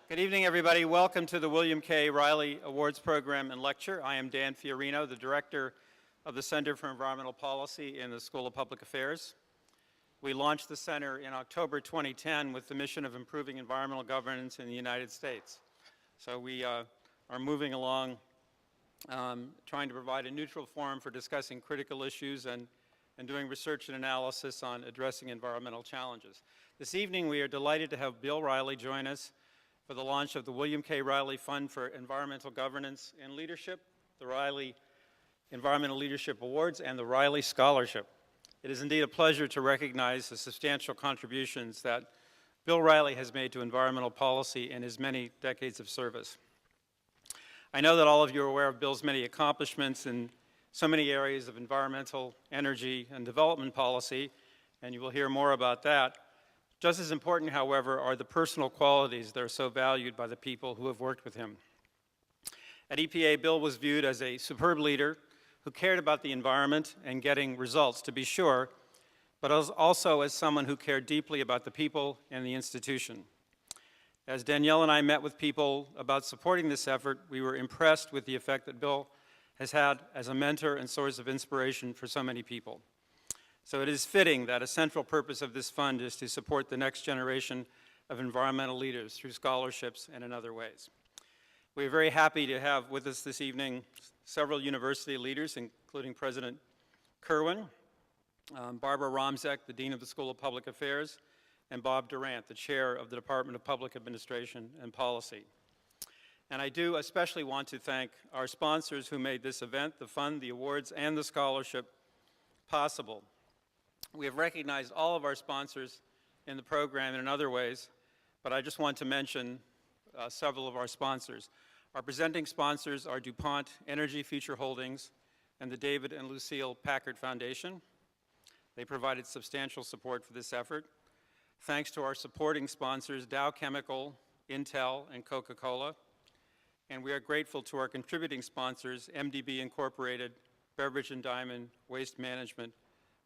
Good evening, everybody. Welcome to the William K. Reilly Awards program and lecture. I am Dan Fiorino, the director of the Center for Environmental Policy in the School of Public Affairs. We launched the center in October 2010 with the mission of improving environmental governance in the United States. So we are moving along, trying to provide a neutral forum for discussing critical issues and doing research and analysis on addressing environmental challenges. This evening, we are delighted to have Bill Reilly join us for the launch of the William K. Reilly Fund for Environmental Governance and Leadership, the Reilly Environmental Leadership Awards, and the Reilly Scholarship. It is indeed a pleasure to recognize the substantial contributions that Bill Reilly has made to environmental policy in his many decades of service. I know that all of you are aware of Bill's many accomplishments in so many areas of environmental, energy, and development policy, and you will hear more about that. Just as important, however, are the personal qualities that are so valued by the people who have worked with him. At EPA, Bill was viewed as a superb leader who cared about the environment and getting results, to be sure, but also as someone who cared deeply about the people and the institution. As Danielle and I met with people about supporting this effort, we were impressed with the effect that Bill has had as a mentor and source of inspiration for so many people. So it is fitting that a central purpose of this fund is to support the next generation of environmental leaders through scholarships and in other ways. We are very happy to have with us this evening several university leaders, including President Kerwin, Barbara Romzek, the Dean of the School of Public Affairs, and Bob Durant, the Chair of the Department of Public Administration and Policy. And I do especially want to thank our sponsors who made this event, the fund, the awards, and the scholarship possible. We have recognized all of our sponsors in the program and in other ways, but I just want to mention several of our sponsors. Our presenting sponsors are DuPont Energy Future Holdings and the David and Lucille Packard Foundation. They provided substantial support for this effort. Thanks to our supporting sponsors, Dow Chemical, Intel, and Coca-Cola. And we are grateful to our contributing sponsors, MDB Incorporated, Beverage and Diamond, Waste Management,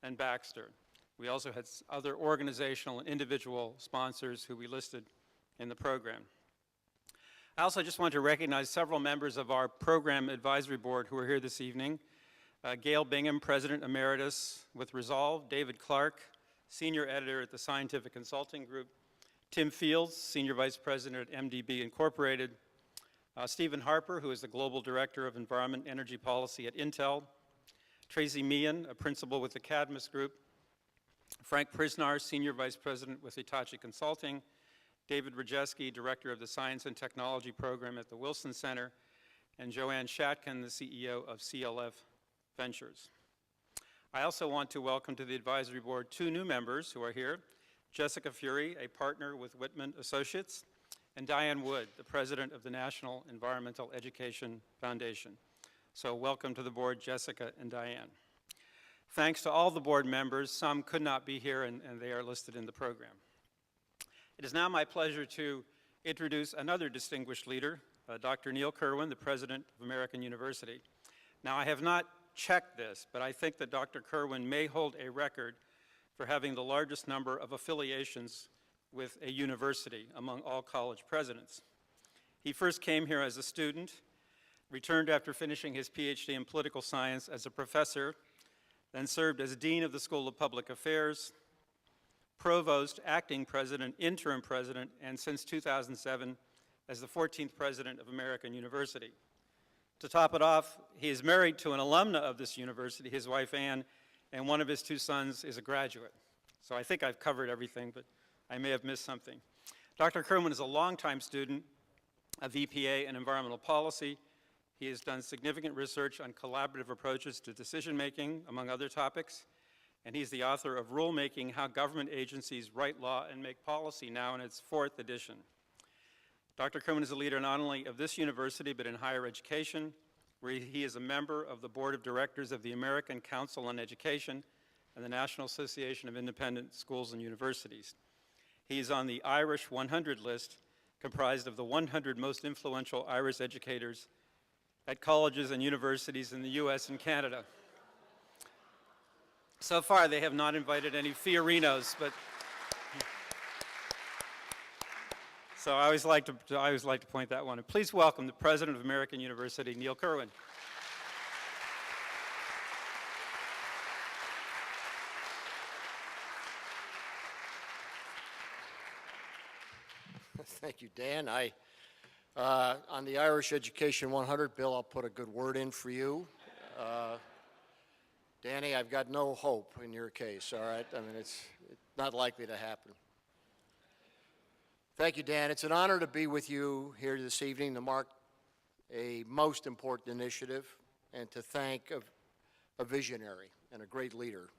and Baxter. We also had other organizational and individual sponsors who we listed in the program. I also just want to recognize several members of our program advisory board who are here this evening. Gail Bingham, President Emeritus with Resolve, David Clark, Senior Editor at the Scientific Consulting Group, Tim Fields, Senior Vice President at MDB Incorporated, Stephen Harper, who is the Global Director of Environment and Energy Policy at Intel, Tracy Meehan, a principal with the Cadmus Group, Frank Prisnar, Senior Vice President with Hitachi Consulting, David Rajeski, Director of the Science and Technology Program at the Wilson Center, and Joanne Shatkin, the CEO of CLF Ventures. I also want to welcome to the advisory board two new members who are here, Jessica Fury, a partner with Whitman Associates, and Diane Wood, the President of the National Environmental Education Foundation. So welcome to the board, Jessica and Diane. Thanks to all the board members. Some could not be here, and they are listed in the program. It is now my pleasure to introduce another distinguished leader, Dr. Neil Kerwin, the President of American University. Now, I have not checked this, but I think that Dr. Kerwin may hold a record for having the largest number of affiliations with a university among all college presidents. He first came here as a student, returned after finishing his PhD in political science as a professor, then served as Dean of the School of Public Affairs, Provost, Acting President, Interim President, and since 2007 as the 14th President of American University. To top it off, he is married to an alumna of this university, his wife Ann, and one of his two sons is a graduate. So I think I've covered everything, but I may have missed something. Dr. Kerwin is a longtime student of EPA and environmental policy. He has done significant research on collaborative approaches to decision-making, among other topics, and he's the author of Rulemaking: How Government Agencies Write Law and Make Policy, now in its 4th edition. Dr. Kerwin is a leader not only of this university, but in higher education, where he is a member of the Board of Directors of the American Council on Education and the National Association of Independent Schools and Universities. He is on the Irish 100 list, comprised of the 100 most influential Irish educators at colleges and universities in the US and Canada. So far, they have not invited any Fiorinos, but So I always like to point that one. And please welcome the president of American University, Neil Kerwin. Thank you, Dan. On the Irish Education 100 bill, I'll put a good word in for you. Danny, I've got no hope in your case, all right? I mean, it's not likely to happen. Thank you, Dan. It's an honor to be with you here this evening to mark a most important initiative and to thank a visionary and a great leader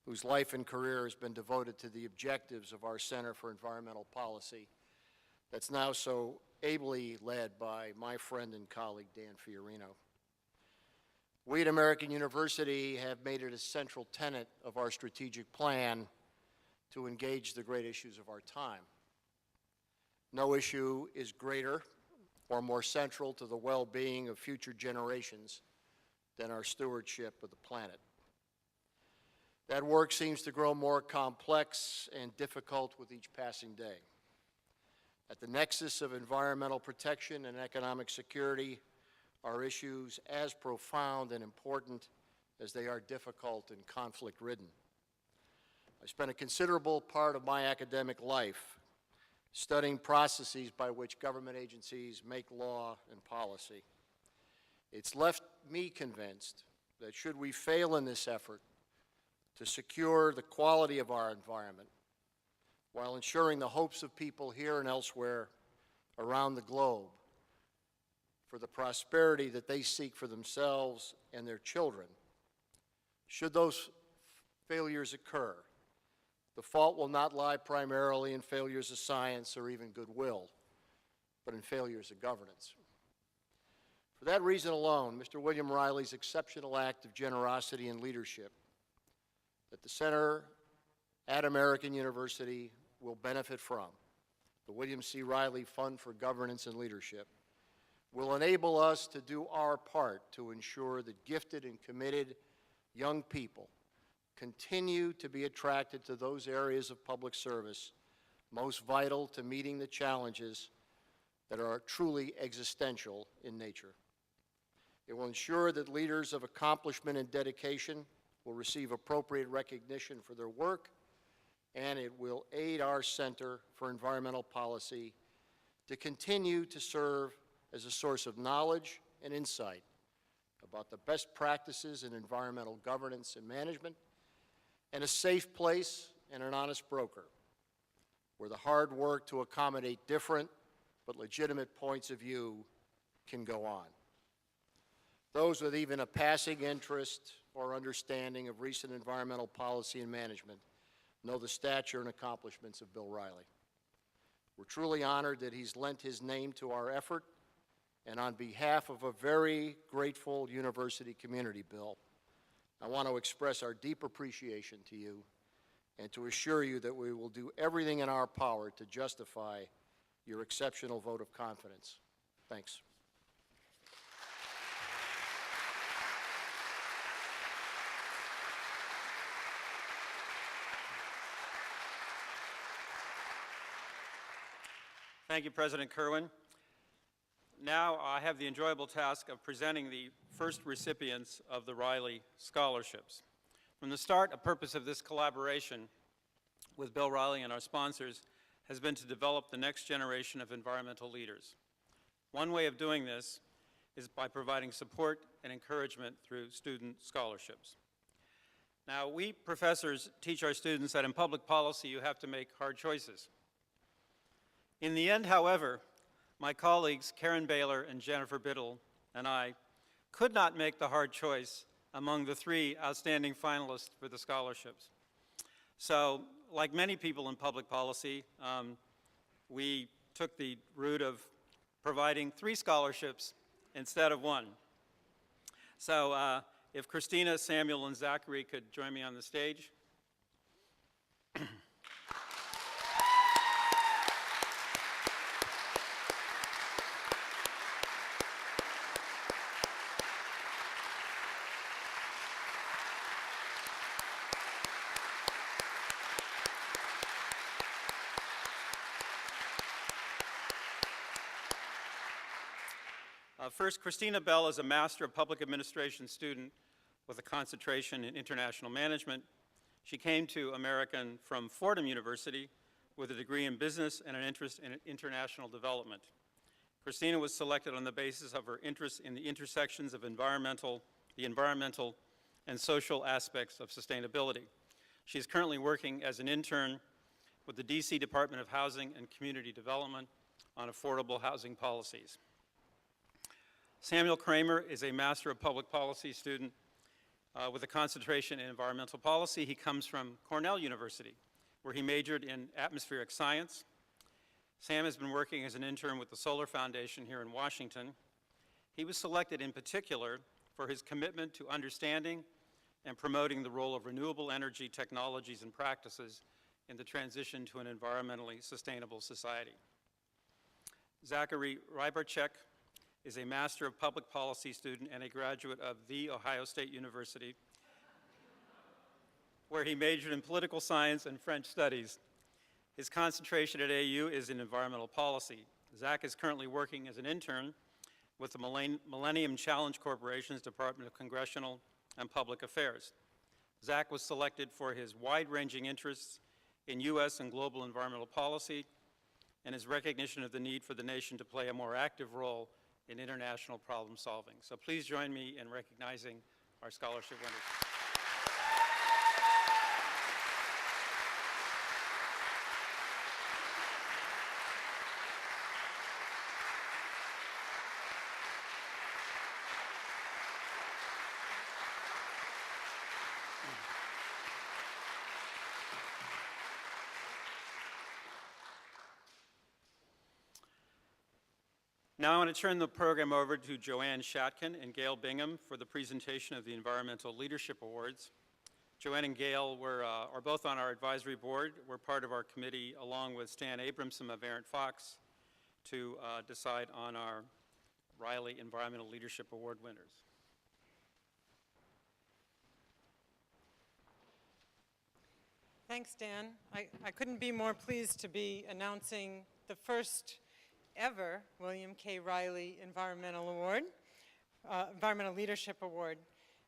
whose life and career has been devoted to the objectives of our Center for Environmental Policy that's now so ably led by my friend and colleague, Dan Fiorino. We at American University have made it a central tenet of our strategic plan to engage the great issues of our time. No issue is greater or more central to the well-being of future generations than our stewardship of the planet. That work seems to grow more complex and difficult with each passing day. At the nexus of environmental protection and economic security are issues as profound and important as they are difficult and conflict-ridden. I spent a considerable part of my academic life studying processes by which government agencies make law and policy. It's left me convinced that should we fail in this effort to secure the quality of our environment, while ensuring the hopes of people here and elsewhere around the globe for the prosperity that they seek for themselves and their children. Should those failures occur, the fault will not lie primarily in failures of science or even goodwill, but in failures of governance. For that reason alone, Mr. William Reilly's exceptional act of generosity and leadership that the Center at American University will benefit from, the William C. Reilly Fund for Governance and Leadership, will enable us to do our part to ensure that gifted and committed young people continue to be attracted to those areas of public service most vital to meeting the challenges that are truly existential in nature. It will ensure that leaders of accomplishment and dedication will receive appropriate recognition for their work, and it will aid our Center for Environmental Policy to continue to serve as a source of knowledge and insight about the best practices in environmental governance and management, and a safe place and an honest broker where the hard work to accommodate different but legitimate points of view can go on. Those with even a passing interest or understanding of recent environmental policy and management know the stature and accomplishments of Bill Reilly. We're truly honored that he's lent his name to our effort, and on behalf of a very grateful university community, Bill, I want to express our deep appreciation to you and to assure you that we will do everything in our power to justify your exceptional vote of confidence. Thanks. Thank you, President Kerwin. Now I have the enjoyable task of presenting the first recipients of the Reilly Scholarships. From the start, a purpose of this collaboration with Bill Reilly and our sponsors has been to develop the next generation of environmental leaders. One way of doing this is by providing support and encouragement through student scholarships. Now, we professors teach our students that in public policy you have to make hard choices. In the end, however, my colleagues Karen Baylor and Jennifer Biddle and I could not make the hard choice among the three outstanding finalists for the scholarships. So, like many people in public policy, we took the route of providing 3 scholarships instead of 1. So, if Christina, Samuel, and Zachary could join me on the stage. First, Christina Bell is a Master of Public Administration student with a concentration in international management. She came to American from Fordham University with a degree in business and an interest in international development. Christina was selected on the basis of her interest in the intersections of the environmental and social aspects of sustainability. She is currently working as an intern with the DC Department of Housing and Community Development on affordable housing policies. Samuel Kramer is a Master of Public Policy student with a concentration in environmental policy. He comes from Cornell University, where he majored in atmospheric science. Sam has been working as an intern with the Solar Foundation here in Washington. He was selected in particular for his commitment to understanding and promoting the role of renewable energy technologies and practices in the transition to an environmentally sustainable society. Zachary Rybarczyk is a Master of Public Policy student and a graduate of The Ohio State University, where he majored in political science and French studies. His concentration at AU is in environmental policy. Zach is currently working as an intern with the Millennium Challenge Corporation's Department of Congressional and Public Affairs. Zach was selected for his wide-ranging interests in U.S. and global environmental policy and his recognition of the need for the nation to play a more active role in international problem solving. So please join me in recognizing our scholarship winners. Now I want to turn the program over to Joanne Shatkin and Gail Bingham for the presentation of the Environmental Leadership Awards. Joanne and Gail are both on our advisory board. We're part of our committee, along with Stan Abramson of Arent Fox, to decide on our Reilly Environmental Leadership Award winners. Thanks, Dan. I couldn't be more pleased to be announcing the first ever William K. Reilly Environmental Leadership Award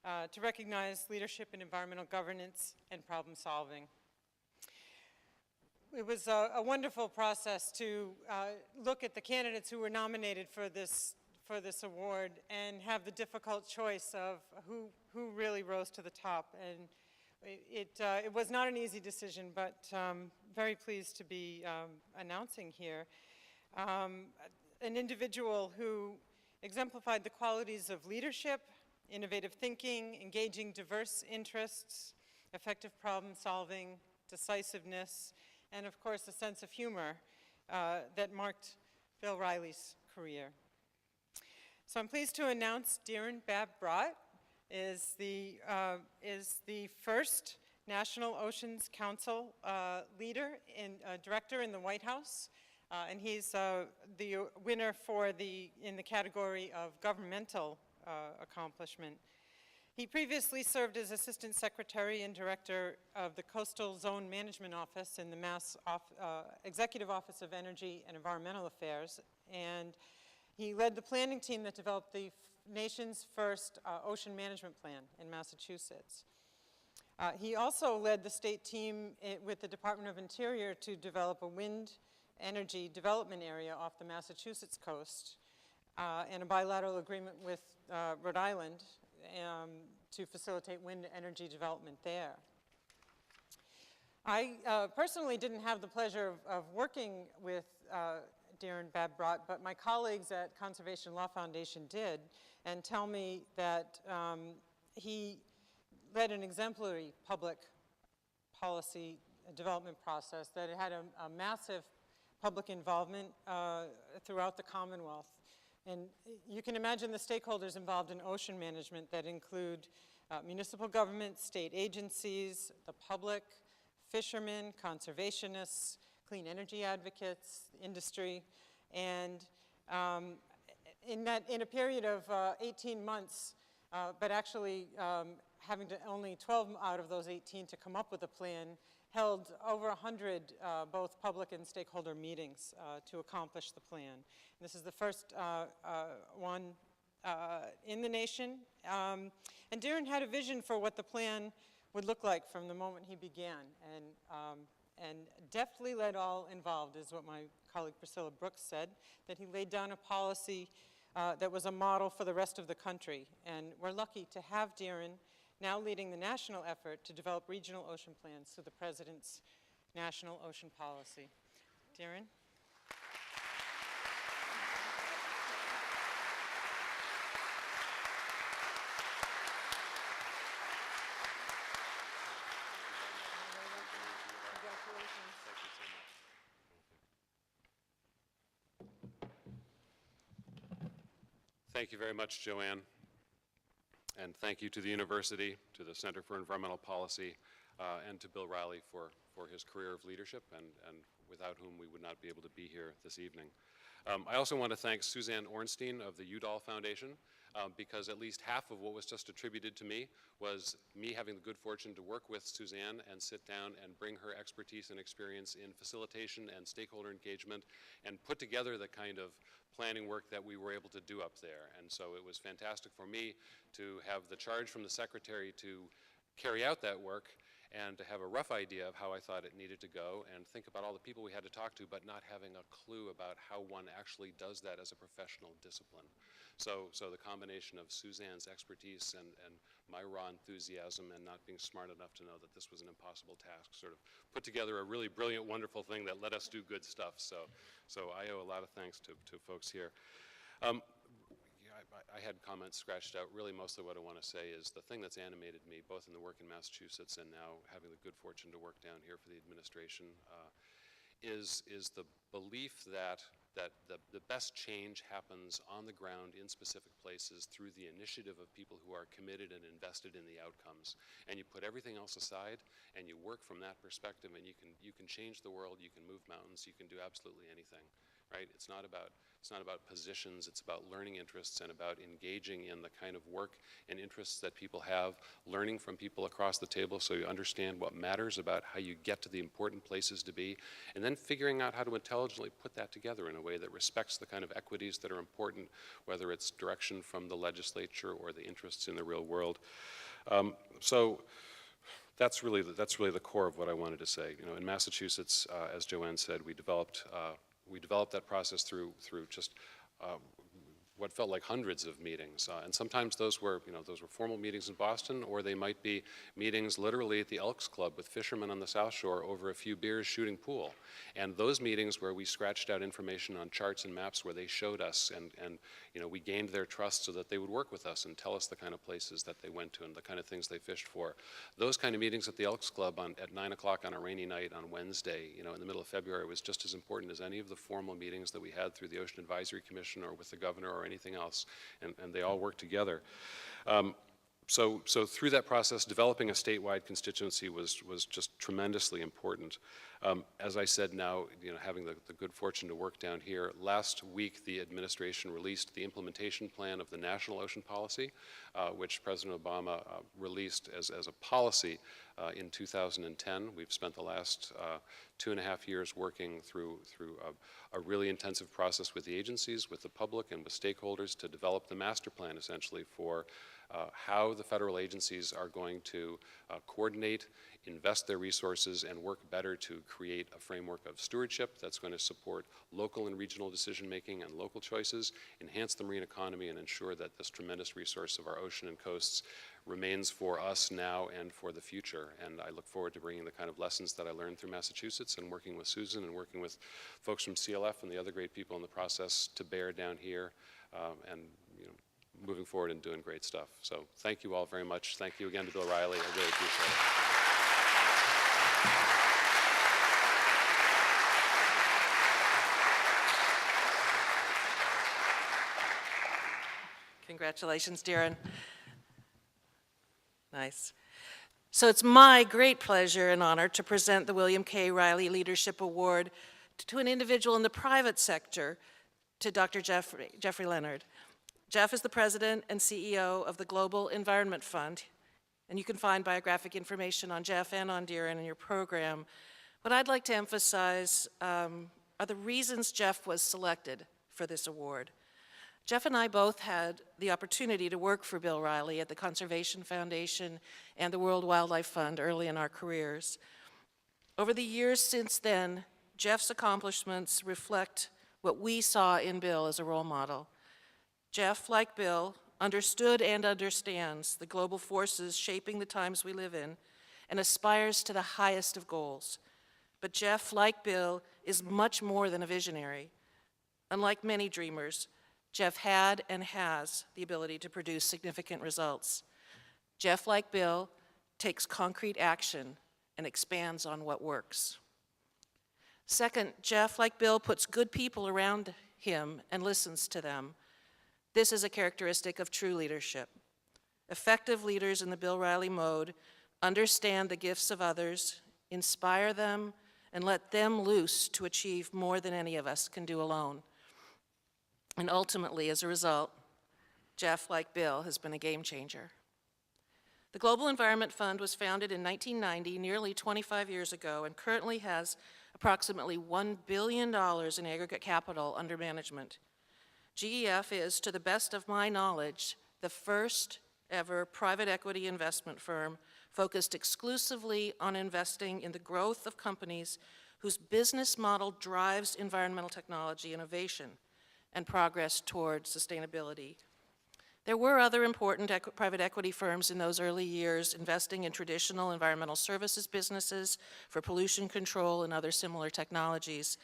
to recognize leadership in environmental governance and problem solving. It was a wonderful process to look at the candidates who were nominated for this award and have the difficult choice of who really rose to the top. And it was not an easy decision, but very pleased to be announcing here an individual who exemplified the qualities of leadership, innovative thinking, engaging diverse interests, effective problem solving, decisiveness, and of course a sense of humor that marked Bill Reilly's career. So I'm pleased to announce Darren Babb-Brott is the first National Oceans Council leader and director in the White House. And he's the winner in the category of governmental accomplishment. He previously served as Assistant Secretary and Director of the Coastal Zone Management Office in the Executive Office of Energy and Environmental Affairs, and he led the planning team that developed the nation's first ocean management plan in Massachusetts. He also led the state team with the Department of Interior to develop a wind energy development area off the Massachusetts coast and a bilateral agreement with Rhode Island to facilitate wind energy development there. I personally didn't have the pleasure of working with Darren Babb-Brott, but my colleagues at Conservation Law Foundation did, and tell me that he led an exemplary public policy development process, that it had a massive public involvement throughout the Commonwealth. And you can imagine the stakeholders involved in ocean management that include municipal government, state agencies, the public, fishermen, conservationists, clean energy advocates, industry, and in a period of 18 months, but actually having to only 12 out of those 18 to come up with a plan, held over 100 both public and stakeholder meetings to accomplish the plan. And this is the first one in the nation. And Darren had a vision for what the plan would look like from the moment he began, and deftly led all involved, is what my colleague Priscilla Brooks said, that he laid down a policy that was a model for the rest of the country. And we're lucky to have Darren now leading the national effort to develop regional ocean plans through the President's National Ocean Policy. Darren? Thank you very much, Joanne. And thank you to the university, to the Center for Environmental Policy, and to Bill Reilly for his career of leadership, and without whom we would not be able to be here this evening. I also want to thank Suzanne Ornstein of the Udall Foundation, because at least half of what was just attributed to me was me having the good fortune to work with Suzanne and sit down and bring her expertise and experience in facilitation and stakeholder engagement and put together the kind of planning work that we were able to do up there. And so it was fantastic for me to have the charge from the secretary to carry out that work and to have a rough idea of how I thought it needed to go and think about all the people we had to talk to, but not having a clue about how one actually does that as a professional discipline. So the combination of Suzanne's expertise and my raw enthusiasm and not being smart enough to know that this was an impossible task sort of put together a really brilliant, wonderful thing that let us do good stuff. So I owe a lot of thanks to folks here. I had comments scratched out. Really, mostly what I want to say is the thing that's animated me, both in the work in Massachusetts and now having the good fortune to work down here for the administration, is the belief that the best change happens on the ground in specific places through the initiative of people who are committed and invested in the outcomes. And you put everything else aside and you work from that perspective, and you can change the world, you can move mountains, you can do absolutely anything. Right? It's not about positions, it's about learning interests and about engaging in the kind of work and interests that people have, learning from people across the table so you understand what matters about how you get to the important places to be, and then figuring out how to intelligently put that together in a way that respects the kind of equities that are important, whether it's direction from the legislature or the interests in the real world. So that's really the core of what I wanted to say. You know, in Massachusetts, as Joanne said, we developed that process through just what felt like hundreds of meetings, and sometimes those were formal meetings in Boston, or they might be meetings literally at the Elks Club with fishermen on the South Shore over a few beers shooting pool. And those meetings where we scratched out information on charts and maps where they showed us, and we gained their trust so that they would work with us and tell us the kind of places that they went to and the kind of things they fished for. Those kind of meetings at the Elks Club at 9 o'clock on a rainy night on Wednesday, in the middle of February, was just as important as any of the formal meetings that we had through the Ocean Advisory Commission or with the governor or anything else, and they all work together. So through that process, developing a statewide constituency was just tremendously important. As I said, now having the good fortune to work down here, last week the administration released the implementation plan of the National Ocean Policy, which President Obama released as a policy in 2010. We've spent the last 2.5 years working through a really intensive process with the agencies, with the public, and with stakeholders to develop the master plan, essentially, for how the federal agencies are going to coordinate, invest their resources, and work better to create a framework of stewardship that's going to support local and regional decision-making and local choices, enhance the marine economy, and ensure that this tremendous resource of our ocean and coasts remains for us now and for the future. And I look forward to bringing the kind of lessons that I learned through Massachusetts and working with Susan and working with folks from CLF and the other great people in the process to bear down here, and moving forward and doing great stuff. So thank you all very much. Thank you again to Bill Reilly. I really appreciate it. Congratulations, Darren. Nice. So it's my great pleasure and honor to present the William K. Reilly Leadership Award to an individual in the private sector, to Dr. Jeffrey Leonard. Jeff is the president and CEO of the Global Environment Fund, and you can find biographic information on Jeff and on Darren in your program. What I'd like to emphasize are the reasons Jeff was selected for this award. Jeff and I both had the opportunity to work for Bill Reilly at the Conservation Foundation and the World Wildlife Fund early in our careers. Over the years since then, Jeff's accomplishments reflect what we saw in Bill as a role model. Jeff, like Bill, understood and understands the global forces shaping the times we live in and aspires to the highest of goals. But Jeff, like Bill, is much more than a visionary. Unlike many dreamers, Jeff had and has the ability to produce significant results. Jeff, like Bill, takes concrete action and expands on what works. Second, Jeff, like Bill, puts good people around him and listens to them. This is a characteristic of true leadership. Effective leaders in the Bill Reilly mode understand the gifts of others, inspire them, and let them loose to achieve more than any of us can do alone. And ultimately, as a result, Jeff, like Bill, has been a game changer. The Global Environment Fund was founded in 1990, nearly 25 years ago, and currently has approximately $1 billion in aggregate capital under management. GEF is, to the best of my knowledge, the first ever private equity investment firm focused exclusively on investing in the growth of companies whose business model drives environmental technology innovation and progress toward sustainability. There were other important private equity firms in those early years investing in traditional environmental services businesses for pollution control and other similar technologies.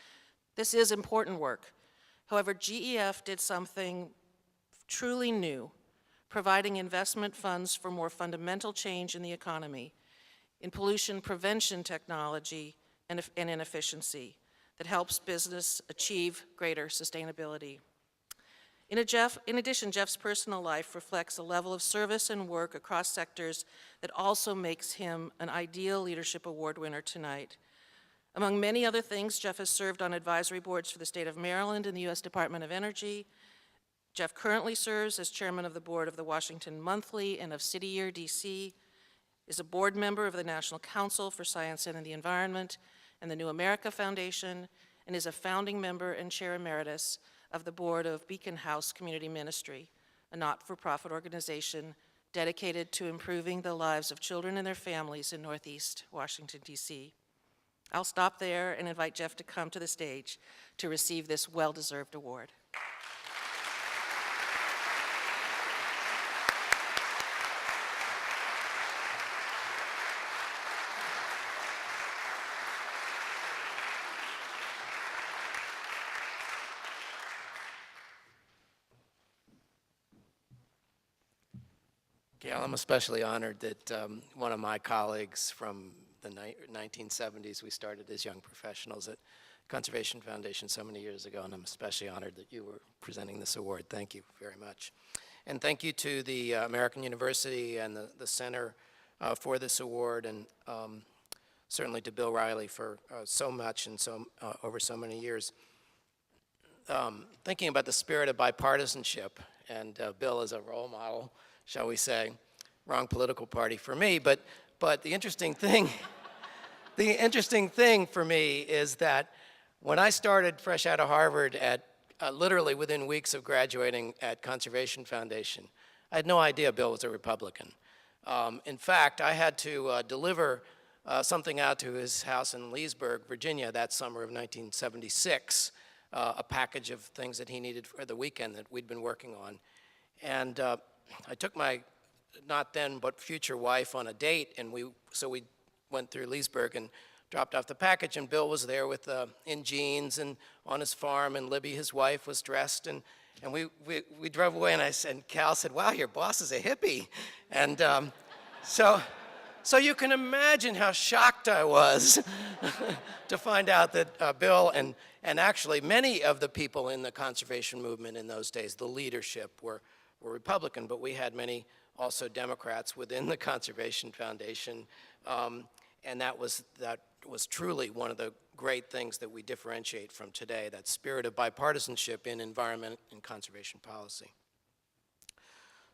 This is important work. However, GEF did something truly new, providing investment funds for more fundamental change in the economy, in pollution prevention technology and in efficiency that helps business achieve greater sustainability. In addition, Jeff's personal life reflects a level of service and work across sectors that also makes him an ideal Leadership Award winner tonight. Among many other things, Jeff has served on advisory boards for the state of Maryland and the U.S. Department of Energy. Jeff currently serves as chairman of the board of the Washington Monthly and of City Year DC, is a board member of the National Council for Science and the Environment and the New America Foundation, and is a founding member and chair emeritus of the board of Beacon House Community Ministry, a not-for-profit organization dedicated to improving the lives of children and their families in Northeast Washington, D.C. I'll stop there and invite Jeff to come to the stage to receive this well-deserved award. Gail, I'm especially honored that one of my colleagues from the 1970s, we started as young professionals at Conservation Foundation so many years ago, and I'm especially honored that you were presenting this award. Thank you very much. And thank you to the American University and the Center for this award, and certainly to Bill Reilly for so much and over so many years. Thinking about the spirit of bipartisanship, and Bill is a role model, shall we say, wrong political party for me, but the interesting thing, for me is that when I started fresh out of Harvard at literally within weeks of graduating at Conservation Foundation, I had no idea Bill was a Republican. In fact, I had to deliver something out to his house in Leesburg, Virginia, that summer of 1976, a package of things that he needed for the weekend that we'd been working on. And I took my not then but future wife on a date, and we went through Leesburg and dropped off the package, and Bill was there with in jeans and on his farm, and Libby, his wife, was dressed, and we drove away, and Cal said, "Wow, your boss is a hippie," and so you can imagine how shocked I was to find out that Bill and actually many of the people in the conservation movement in those days, the leadership, were Republican, but we had many also Democrats within the Conservation Foundation, and that was truly one of the great things that we differentiate from today, that spirit of bipartisanship in environment and conservation policy.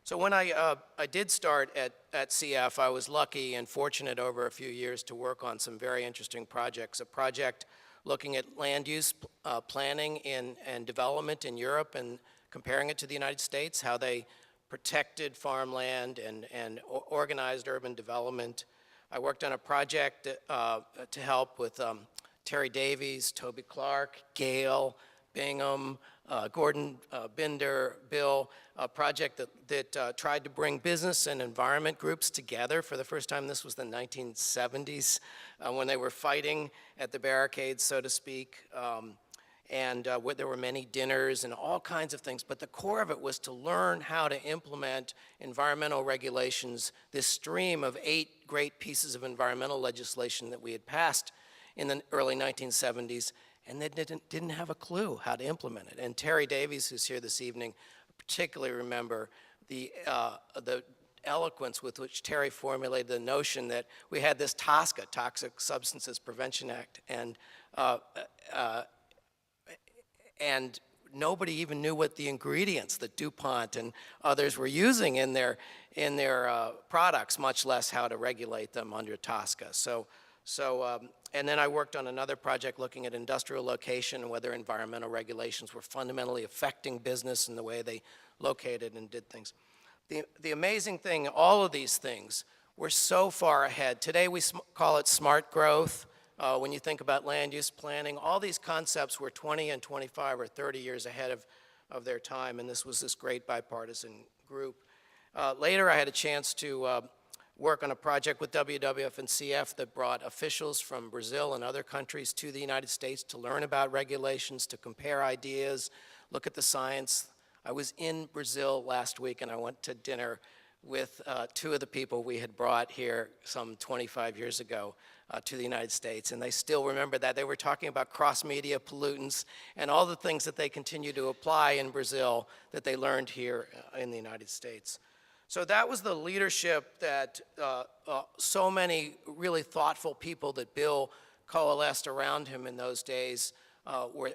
So when I did start at CF, I was lucky and fortunate over a few years to work on some very interesting projects. A project looking at land use planning and development in Europe and comparing it to the United States, how they protected farmland and organized urban development. I worked on a project to help with Terry Davies, Toby Clark, Gail, Bingham, Gordon Binder, Bill, a project that tried to bring business and environment groups together for the first time. This was the 1970s when they were fighting at the barricades, so to speak. Where there were many dinners and all kinds of things, but the core of it was to learn how to implement environmental regulations, this stream of 8 great pieces of environmental legislation that we had passed in the early 1970s, and they didn't have a clue how to implement it. And Terry Davies, who's here this evening, particularly remember the eloquence with which Terry formulated the notion that we had this TSCA, Toxic Substances Prevention Act, and nobody even knew what the ingredients that DuPont and others were using in their products, much less how to regulate them under TSCA. And then I worked on another project looking at industrial location and whether environmental regulations were fundamentally affecting business and the way they located and did things. The amazing thing, all of these things were so far ahead. Today we call it smart growth. When you think about land use planning, all these concepts were 20 and 25 or 30 years ahead of their time, and this was this great bipartisan group. Later, I had a chance to work on a project with WWF and CF that brought officials from Brazil and other countries to the United States to learn about regulations, to compare ideas, look at the science. I was in Brazil last week, and I went to dinner with 2 of the people we had brought here some 25 years ago to the United States, and they still remember that. They were talking about cross-media pollutants and all the things that they continue to apply in Brazil that they learned here in the United States. So that was the leadership that so many really thoughtful people that Bill coalesced around him in those days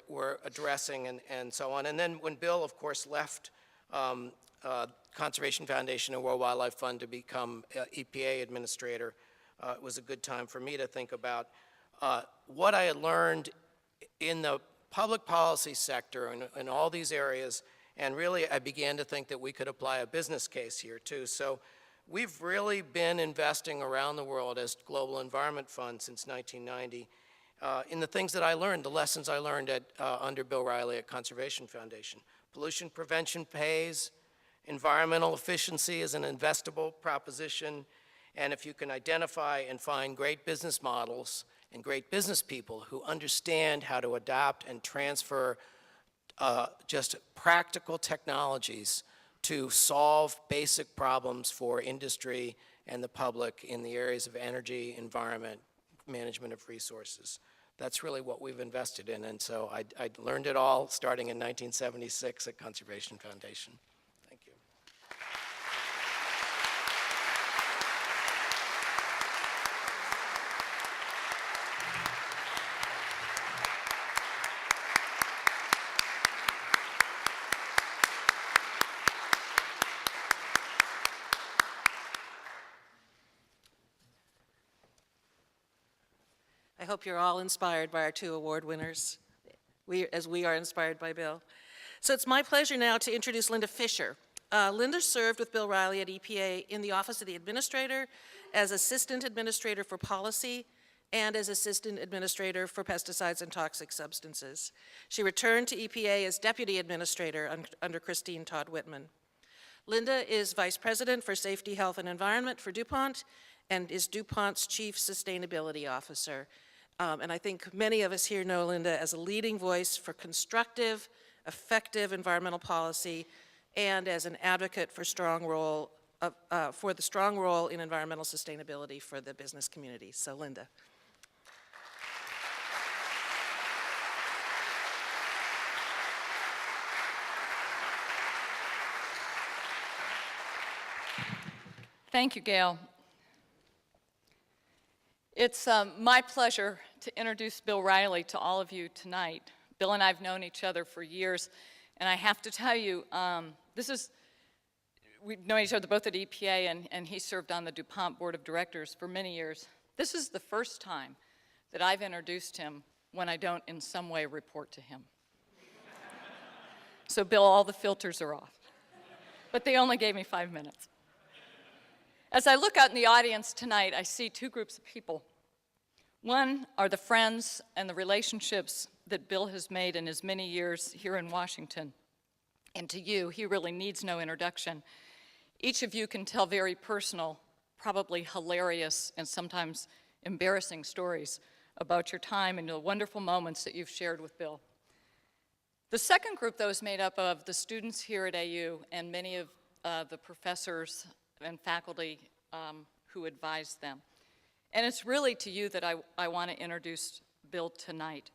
were addressing and so on. And then when Bill, of course, left Conservation Foundation and World Wildlife Fund to become EPA administrator, it was a good time for me to think about what I had learned in the public policy sector and in all these areas, and really I began to think that we could apply a business case here too. So we've really been investing around the world as Global Environment Fund since 1990 in the things that I learned, the lessons I learned under Bill Reilly at Conservation Foundation. Pollution prevention pays, environmental efficiency is an investable proposition, and if you can identify and find great business models and great business people who understand how to adopt and transfer just practical technologies to solve basic problems for industry and the public in the areas of energy, environment, management of resources. That's really what we've invested in, and so I learned it all starting in 1976 at Conservation Foundation. Thank you. I hope you're all inspired by our 2 award winners, as we are inspired by Bill. So it's my pleasure now to introduce Linda Fisher. Linda served with Bill Reilly at EPA in the Office of the Administrator as Assistant Administrator for Policy and as Assistant Administrator for Pesticides and Toxic Substances. She returned to EPA as Deputy Administrator under Christine Todd Whitman. Linda is Vice President for Safety, Health, and Environment for DuPont and is DuPont's Chief Sustainability Officer. And I think many of us here know Linda as a leading voice for constructive, effective environmental policy and as an advocate for the strong role in environmental sustainability for the business community. So Linda. Thank you, Gail. It's my pleasure to introduce Bill Reilly to all of you tonight. Bill and I have known each other for years, and I have to tell you, we've known each other both at EPA, and he served on the DuPont Board of Directors for many years. This is the first time that I've introduced him when I don't in some way report to him. So Bill, all the filters are off. But they only gave me 5 minutes. As I look out in the audience tonight, I see two groups of people. One are the friends and the relationships that Bill has made in his many years here in Washington. And to you, he really needs no introduction. Each of you can tell very personal, probably hilarious, and sometimes embarrassing stories about your time and the wonderful moments that you've shared with Bill. The second group, though, is made up of the students here at AU and many of the professors and faculty who advise them. And it's really to you that I want to introduce Bill tonight.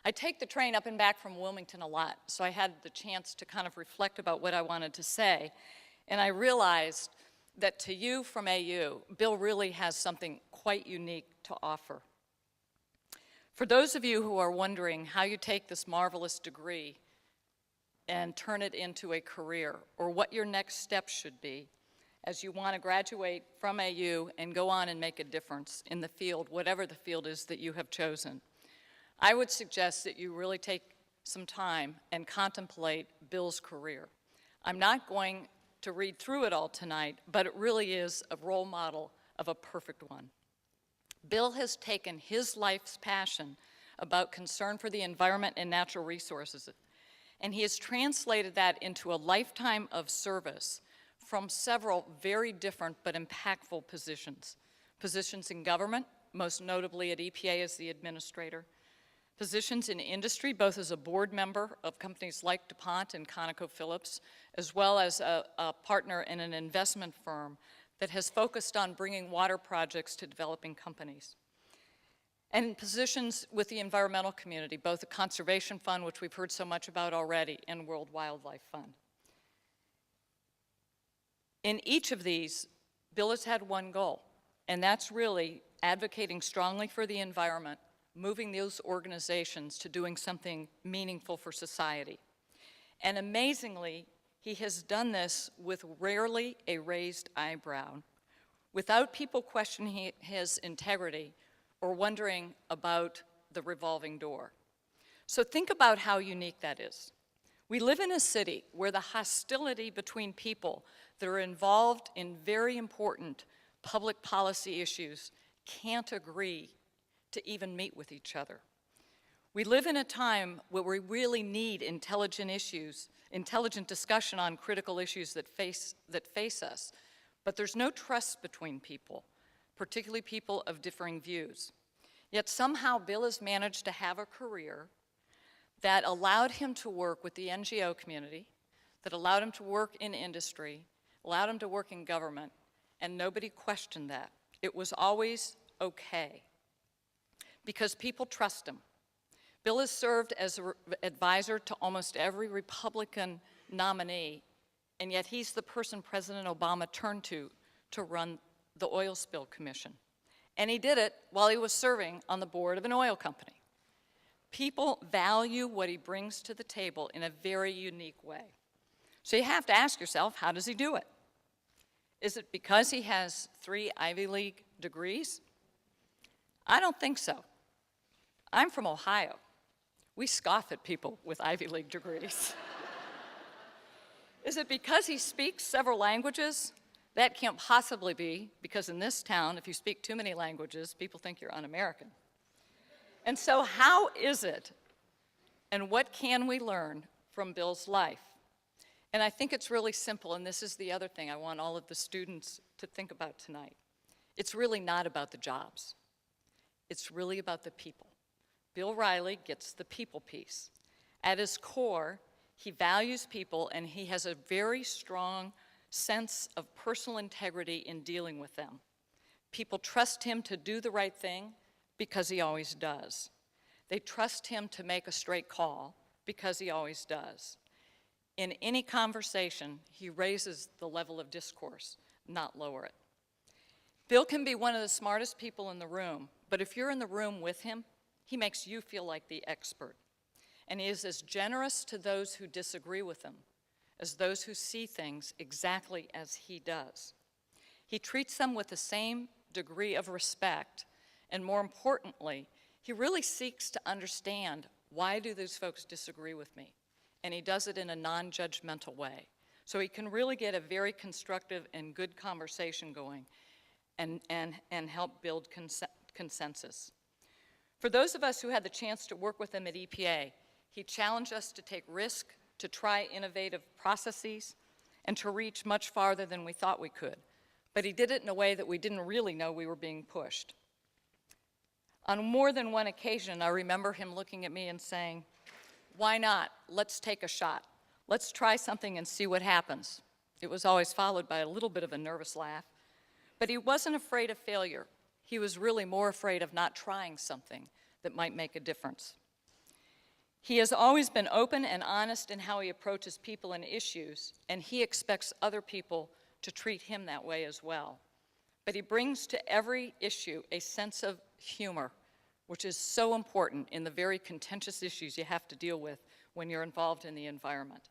I take the train up and back from Wilmington a lot, so I had the chance to kind of reflect about what I wanted to say. And I realized that to you from AU, Bill really has something quite unique to offer. For those of you who are wondering how you take this marvelous degree and turn it into a career, or what your next step should be as you want to graduate from AU and go on and make a difference in the field, whatever the field is that you have chosen, I would suggest that you really take some time and contemplate Bill's career. I'm not going to read through it all tonight, but it really is a role model of a perfect one. Bill has taken his life's passion about concern for the environment and natural resources, and he has translated that into a lifetime of service from several very different but impactful positions. Positions in government, most notably at EPA as the administrator. Positions in industry, both as a board member of companies like DuPont and ConocoPhillips, as well as a partner in an investment firm that has focused on bringing water projects to developing companies. And positions with the environmental community, both the Conservation Fund, which we've heard so much about already, and World Wildlife Fund. In each of these, Bill has had one goal, and that's really advocating strongly for the environment, moving those organizations to doing something meaningful for society. And amazingly, he has done this with rarely a raised eyebrow, without people questioning his integrity or wondering about the revolving door. So think about how unique that is. We live in a city where the hostility between people that are involved in very important public policy issues can't agree to even meet with each other. We live in a time where we really need intelligent discussion on critical issues that face us, but there's no trust between people, particularly people of differing views. Yet somehow Bill has managed to have a career that allowed him to work with the NGO community, that allowed him to work in industry, allowed him to work in government, and nobody questioned that. It was always okay, because people trust him. Bill has served as an advisor to almost every Republican nominee, and yet he's the person President Obama turned to run the Oil Spill Commission. And he did it while he was serving on the board of an oil company. People value what he brings to the table in a very unique way. So you have to ask yourself, how does he do it? Is it because he has 3 Ivy League degrees? I don't think so. I'm from Ohio. We scoff at people with Ivy League degrees. Is it because he speaks several languages? That can't possibly be, because in this town, if you speak too many languages, people think you're un-American. And so how is it, and what can we learn from Bill's life? And I think it's really simple, and this is the other thing I want all of the students to think about tonight. It's really not about the jobs. It's really about the people. Bill Reilly gets the people piece. At his core, he values people, and he has a very strong sense of personal integrity in dealing with them. People trust him to do the right thing because he always does. They trust him to make a straight call because he always does. In any conversation, he raises the level of discourse, not lower it. Bill can be one of the smartest people in the room, but if you're in the room with him, he makes you feel like the expert. And he is as generous to those who disagree with him as those who see things exactly as he does. He treats them with the same degree of respect, and more importantly, he really seeks to understand, why do those folks disagree with me? and he does it in a non-judgmental way. So he can really get a very constructive and good conversation going and help build consensus. For those of us who had the chance to work with him at EPA, he challenged us to take risk, to try innovative processes, and to reach much farther than we thought we could. But he did it in a way that we didn't really know we were being pushed. On more than one occasion, I remember him looking at me and saying, "Why not? Let's take a shot. Let's try something and see what happens." It was always followed by a little bit of a nervous laugh. But he wasn't afraid of failure. He was really more afraid of not trying something that might make a difference. He has always been open and honest in how he approaches people and issues, and he expects other people to treat him that way as well. But he brings to every issue a sense of humor, which is so important in the very contentious issues you have to deal with when you're involved in the environment.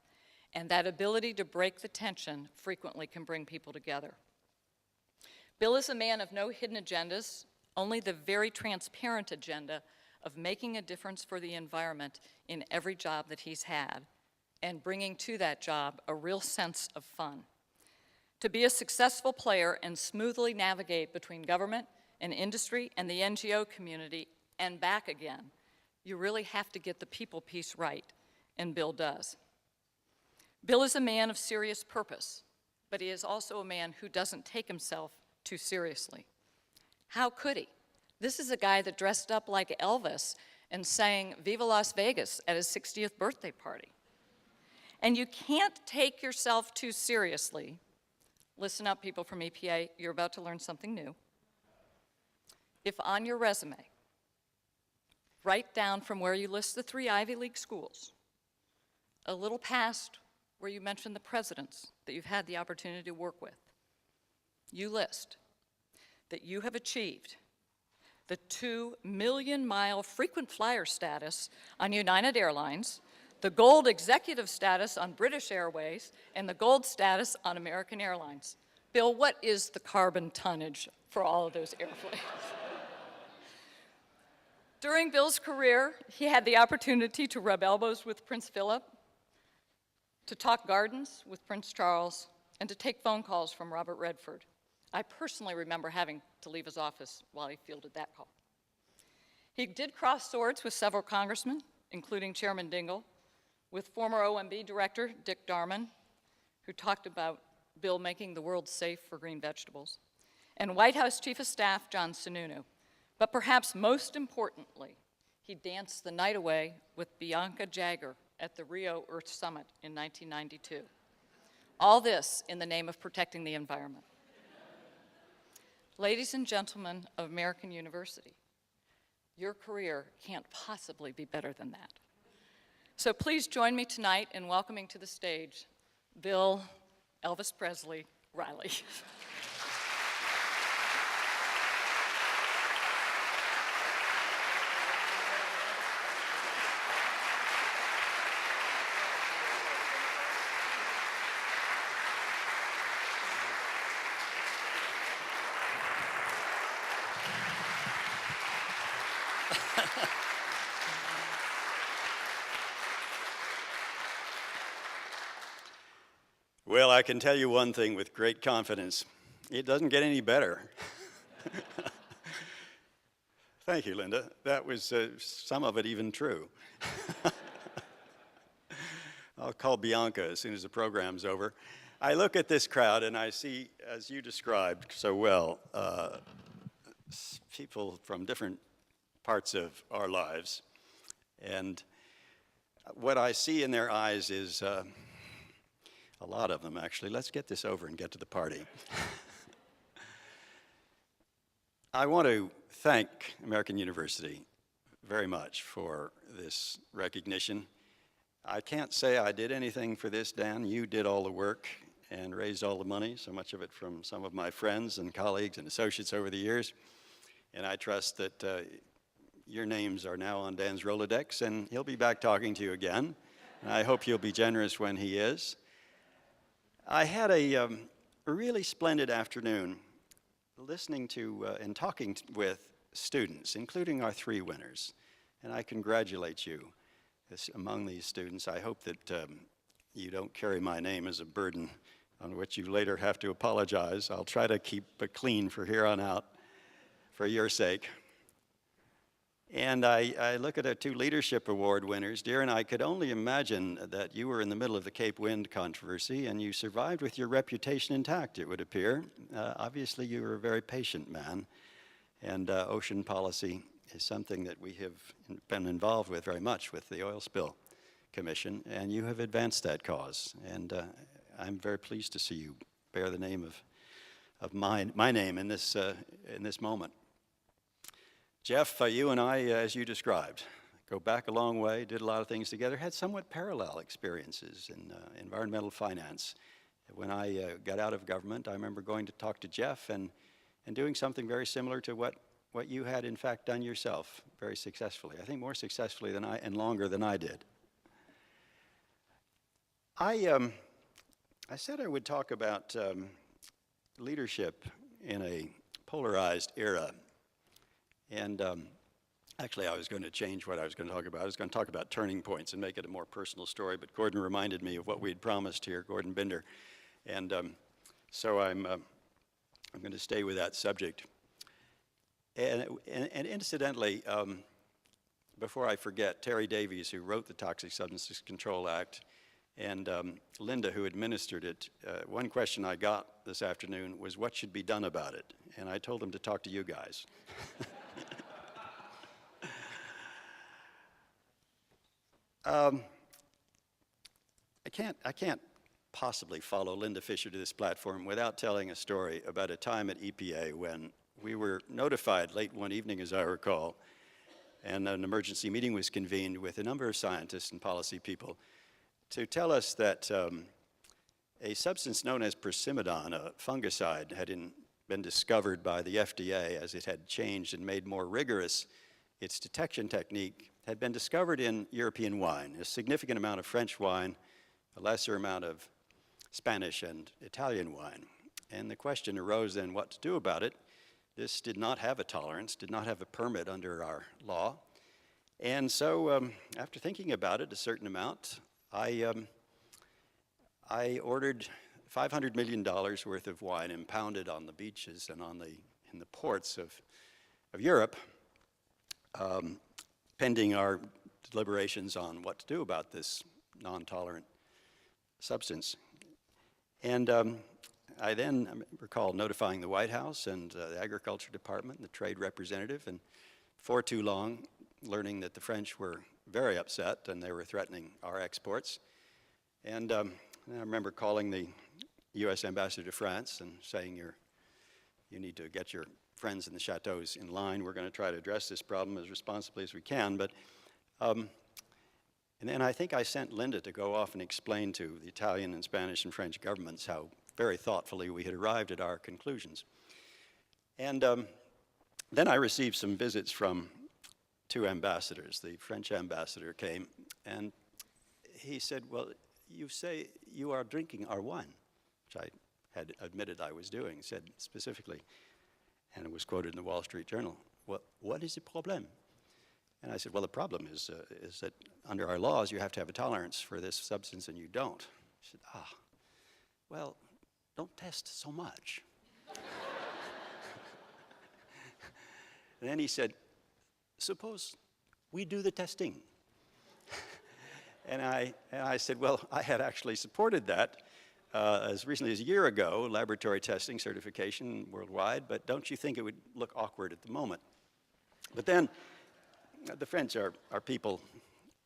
And that ability to break the tension frequently can bring people together. Bill is a man of no hidden agendas, only the very transparent agenda of making a difference for the environment in every job that he's had, and bringing to that job a real sense of fun. To be a successful player and smoothly navigate between government and industry and the NGO community and back again, you really have to get the people piece right, and Bill does. Bill is a man of serious purpose, but he is also a man who doesn't take himself too seriously. How could he? This is a guy that dressed up like Elvis and sang Viva Las Vegas at his 60th birthday party. And you can't take yourself too seriously. Listen up, people from EPA, you're about to learn something new. If on your resume, write down from where you list the 3 Ivy League schools, a little past where you mention the presidents that you've had the opportunity to work with, you list that you have achieved the 2 million-mile frequent flyer status on United Airlines, the gold executive status on British Airways, and the gold status on American Airlines. Bill, what is the carbon tonnage for all of those airplanes? During Bill's career, he had the opportunity to rub elbows with Prince Philip, to talk gardens with Prince Charles, and to take phone calls from Robert Redford. I personally remember having to leave his office while he fielded that call. He did cross swords with several congressmen, including Chairman Dingell, with former OMB Director Dick Darman, who talked about Bill making the world safe for green vegetables, and White House Chief of Staff John Sununu. But perhaps most importantly, he danced the night away with Bianca Jagger at the Rio Earth Summit in 1992. All this in the name of protecting the environment. Ladies and gentlemen of American University, your career can't possibly be better than that. So please join me tonight in welcoming to the stage Bill Elvis Presley Reilly. Well, I can tell you one thing with great confidence. It doesn't get any better. Thank you, Linda. That was some of it even true. I'll call Bianca as soon as the program's over. I look at this crowd and I see, as you described so well, people from different parts of our lives. And what I see in their eyes is a lot of them, actually. Let's get this over and get to the party. I want to thank American University very much for this recognition. I can't say I did anything for this, Dan. You did all the work and raised all the money, so much of it from some of my friends and colleagues and associates over the years. And I trust that your names are now on Dan's Rolodex, and he'll be back talking to you again. And I hope you'll be generous when he is. I had a really splendid afternoon listening to and talking with students, including our 3 winners. And I congratulate you among these students. I hope that you don't carry my name as a burden on which you later have to apologize. I'll try to keep it clean for here on out for your sake. And I look at our 2 leadership award winners. Dear, and I could only imagine that you were in the middle of the Cape Wind controversy and you survived with your reputation intact, it would appear. Obviously, you were a very patient man, and ocean policy is something that we have been involved with very much with the Oil Spill Commission, and you have advanced that cause. And I'm very pleased to see you bear the name of my name in this moment. Jeff, you and I, as you described, go back a long way, did a lot of things together, had somewhat parallel experiences in environmental finance. When I got out of government, I remember going to talk to Jeff and doing something very similar to what you had in fact done yourself very successfully. I think more successfully than and longer than I did. I said I would talk about leadership in a polarized era. And actually, I was going to change what I was going to talk about. I was going to talk about turning points and make it a more personal story, but Gordon reminded me of what we had promised here, Gordon Binder. And so I'm going to stay with that subject. And incidentally, before I forget, Terry Davies, who wrote the Toxic Substances Control Act, and Linda, who administered it, one question I got this afternoon was what should be done about it? And I told them to talk to you guys. I can't possibly follow Linda Fisher to this platform without telling a story about a time at EPA when we were notified late one evening, as I recall, and an emergency meeting was convened with a number of scientists and policy people to tell us that a substance known as persimidon, a fungicide, had been discovered by the FDA as it had changed and made more rigorous its detection technique, had been discovered in European wine, a significant amount of French wine, a lesser amount of Spanish and Italian wine. And the question arose then what to do about it. This did not have a tolerance, did not have a permit under our law. And so after thinking about it a certain amount, I ordered $500 million worth of wine impounded on the beaches and in the ports of Europe, pending our deliberations on what to do about this non-tolerant substance. And I then recall notifying the White House and the Agriculture Department and the trade representative, and for too long, learning that the French were very upset and they were threatening our exports. And I remember calling the U.S. ambassador to France and saying, you need to get your friends in the chateaus in line. We're going to try to address this problem as responsibly as we can. But, and then I think I sent Linda to go off and explain to the Italian and Spanish and French governments how very thoughtfully we had arrived at our conclusions. And then I received some visits from 2 ambassadors. The French ambassador came, and he said, well, you say you are drinking our wine, which I had admitted I was doing, said specifically, and it was quoted in the Wall Street Journal. Well, what is the problem? And I said, well, the problem is that under our laws, you have to have a tolerance for this substance, and you don't. He said, well, don't test so much. And then he said, suppose we do the testing. And I said, well, I had actually supported that as recently as a year ago, laboratory testing certification worldwide, but don't you think it would look awkward at the moment? But then the French are people,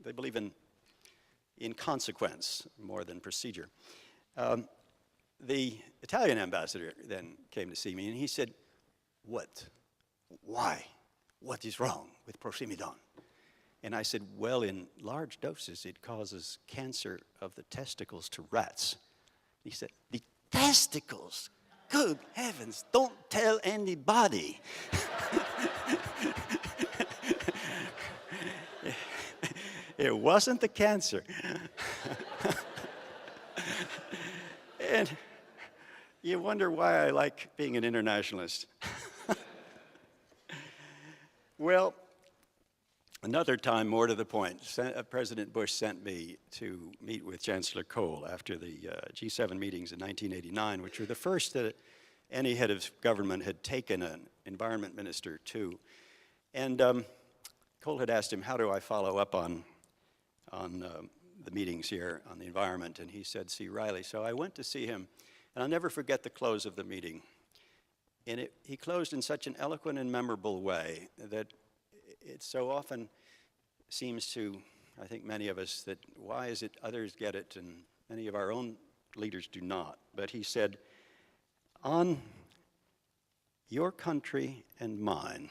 they believe in consequence more than procedure. The Italian ambassador then came to see me and he said, what? Why? What is wrong with persimidon? And I said, well, in large doses, it causes cancer of the testicles to rats. He said, the testicles? Good heavens, don't tell anybody. It wasn't the cancer. And you wonder why I like being an internationalist. Well, Another time, more to the point, President Bush sent me to meet with Chancellor Kohl after the G7 meetings in 1989, which were the first that any head of government had taken an environment minister to. And Kohl had asked him, how do I follow up on the meetings here on the environment? And he said, see Reilly. So I went to see him, and I'll never forget the close of the meeting. And he closed in such an eloquent and memorable way that it so often seems to, I think, many of us, that why is it others get it and many of our own leaders do not? But he said, on your country and mine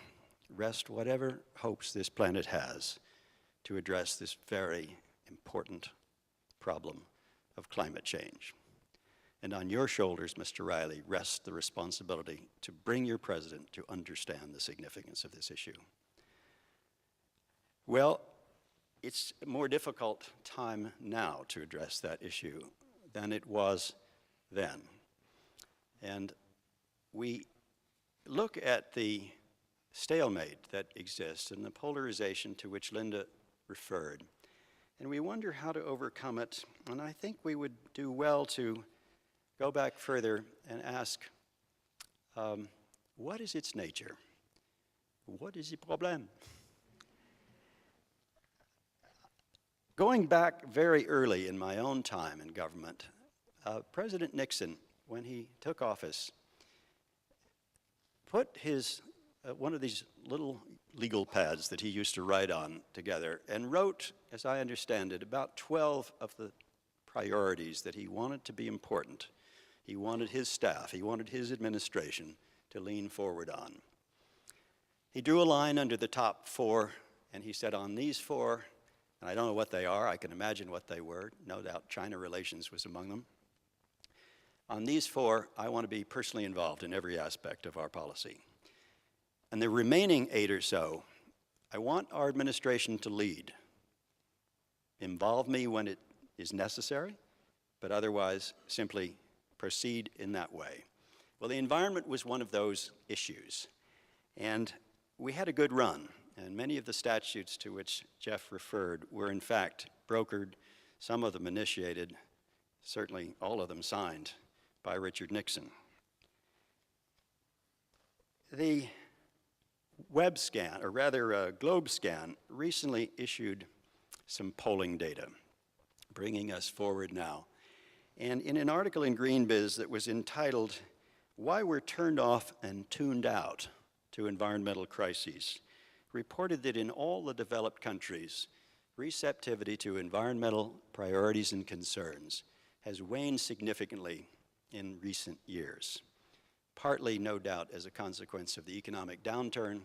rest whatever hopes this planet has to address this very important problem of climate change. And on your shoulders, Mr. Reilly, rests the responsibility to bring your president to understand the significance of this issue. Well, it's a more difficult time now to address that issue than it was then. And we look at the stalemate that exists and the polarization to which Linda referred, and we wonder how to overcome it. And I think we would do well to go back further and ask, what is its nature? What is the problem? Going back very early in my own time in government, President Nixon, when he took office, put his, one of these little legal pads that he used to write on together and wrote, as I understand it, about 12 of the priorities that he wanted to be important. He wanted his staff, he wanted his administration to lean forward on. He drew a line under the top 4, and he said, on these 4, and I don't know what they are, I can imagine what they were, no doubt China relations was among them. On these 4, I want to be personally involved in every aspect of our policy. And the remaining 8 or so, I want our administration to lead. Involve me when it is necessary, but otherwise simply proceed in that way. Well, the environment was one of those issues. And we had a good run. And many of the statutes to which Jeff referred were in fact brokered, some of them initiated, certainly all of them signed by Richard Nixon. The web scan, or rather Globe Scan, recently issued some polling data, bringing us forward now. And in an article in GreenBiz that was entitled, Why We're Turned Off and Tuned Out to Environmental Crises, reported that in all the developed countries, receptivity to environmental priorities and concerns has waned significantly in recent years, partly, no doubt, as a consequence of the economic downturn,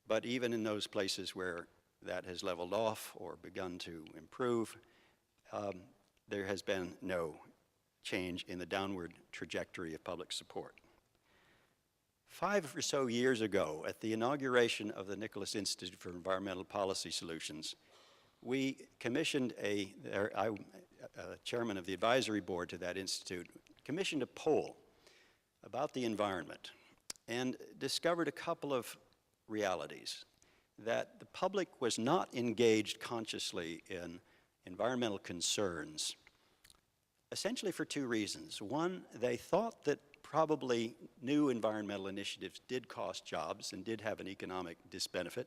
but even in those places where that has leveled off or begun to improve, there has been no change in the downward trajectory of public support. 5 or so years ago, at the inauguration of the Nicholas Institute for Environmental Policy Solutions, we commissioned chairman of the advisory board to that institute, commissioned a poll about the environment and discovered a couple of realities. That the public was not engaged consciously in environmental concerns, essentially for 2 reasons. One, they thought that probably new environmental initiatives did cost jobs and did have an economic disbenefit.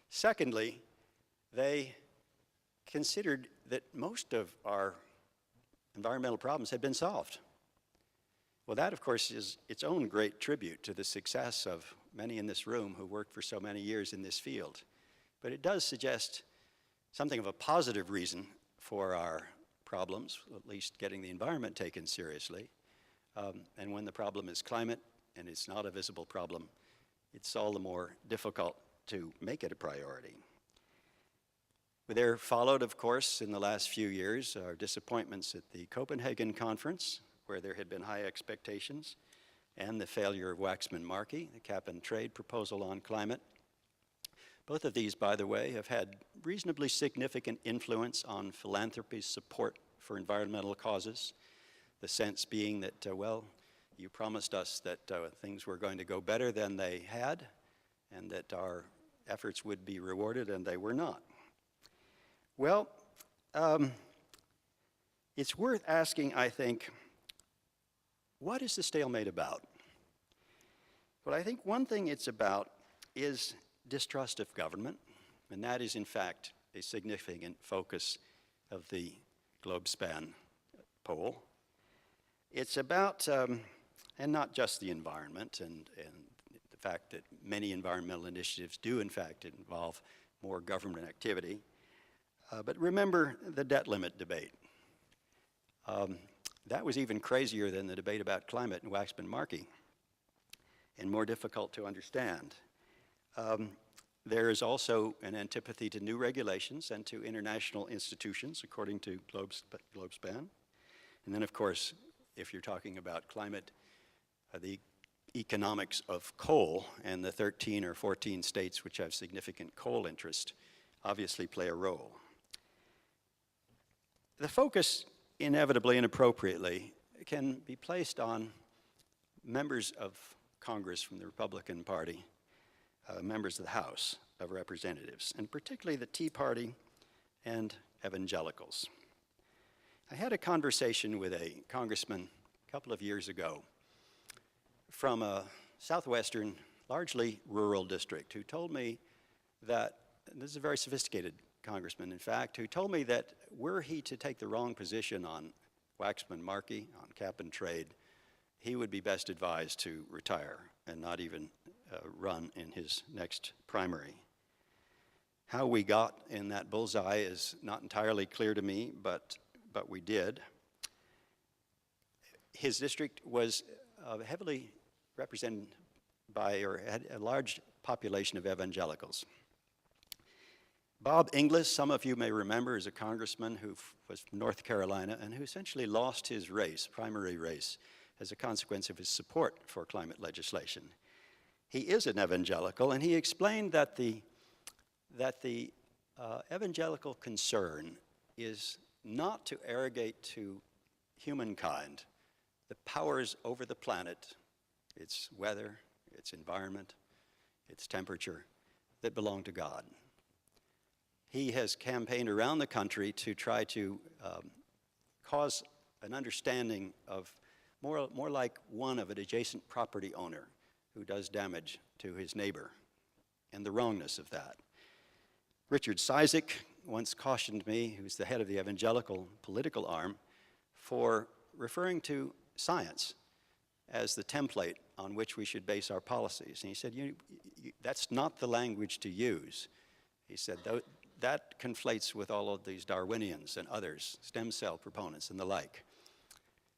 Secondly, they considered that most of our environmental problems had been solved. Well, that, of course, is its own great tribute to the success of many in this room who worked for so many years in this field. But it does suggest something of a positive reason for our problems, at least getting the environment taken seriously. And when the problem is climate, and it's not a visible problem, it's all the more difficult to make it a priority. There followed, of course, in the last few years, our disappointments at the Copenhagen conference, where there had been high expectations, and the failure of Waxman-Markey, the cap-and-trade proposal on climate. Both of these, by the way, have had reasonably significant influence on philanthropy's support for environmental causes. The sense being that, well, you promised us that things were going to go better than they had, and that our efforts would be rewarded, and they were not. Well, it's worth asking, I think, what is the stalemate about? Well, I think one thing it's about is distrust of government, and that is, in fact, a significant focus of the GlobeSpan poll. It's about, and not just the environment, and the fact that many environmental initiatives do, in fact, involve more government activity. But remember the debt limit debate. That was even crazier than the debate about climate in Waxman-Markey, and more difficult to understand. There is also an antipathy to new regulations and to international institutions, according to GlobeSpan. And then, of course, if you're talking about climate, the economics of coal and the 13 or 14 states which have significant coal interest obviously play a role. The focus, inevitably and appropriately, can be placed on members of Congress from the Republican Party, members of the House of Representatives, and particularly the Tea Party and evangelicals. I had a conversation with a congressman a couple of years ago from a southwestern, largely rural district who told me that, and this is a very sophisticated congressman, in fact, who told me that were he to take the wrong position on Waxman-Markey, on cap and trade, he would be best advised to retire and not even run in his next primary. How we got in that bullseye is not entirely clear to me, but we did. His district was heavily represented by, or had a large population of evangelicals. Bob Inglis, some of you may remember, is a congressman who was from North Carolina and who essentially lost his race, primary race, as a consequence of his support for climate legislation. He is an evangelical, and he explained that the evangelical concern is not to arrogate to humankind the powers over the planet, its weather, its environment, its temperature, that belong to God. He has campaigned around the country to try to cause an understanding of more like one of an adjacent property owner who does damage to his neighbor, and the wrongness of that. Richard Cizik once cautioned me, who's the head of the evangelical political arm, for referring to science as the template on which we should base our policies. And he said, that's not the language to use. He said, that conflates with all of these Darwinians and others, stem cell proponents and the like.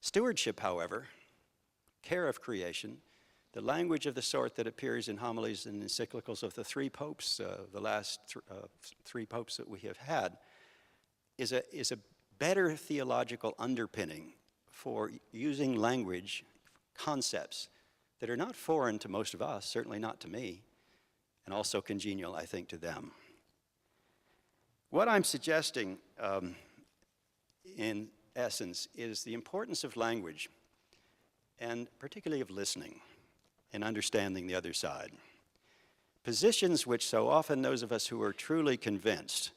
Stewardship, however, care of creation, the language of the sort that appears in homilies and encyclicals of the three popes, the last three popes that we have had, is a better theological underpinning for using language, concepts that are not foreign to most of us, certainly not to me, and also congenial, I think, to them. What I'm suggesting, in essence, is the importance of language, and particularly of listening and understanding the other side. Positions which so often those of us who are truly convinced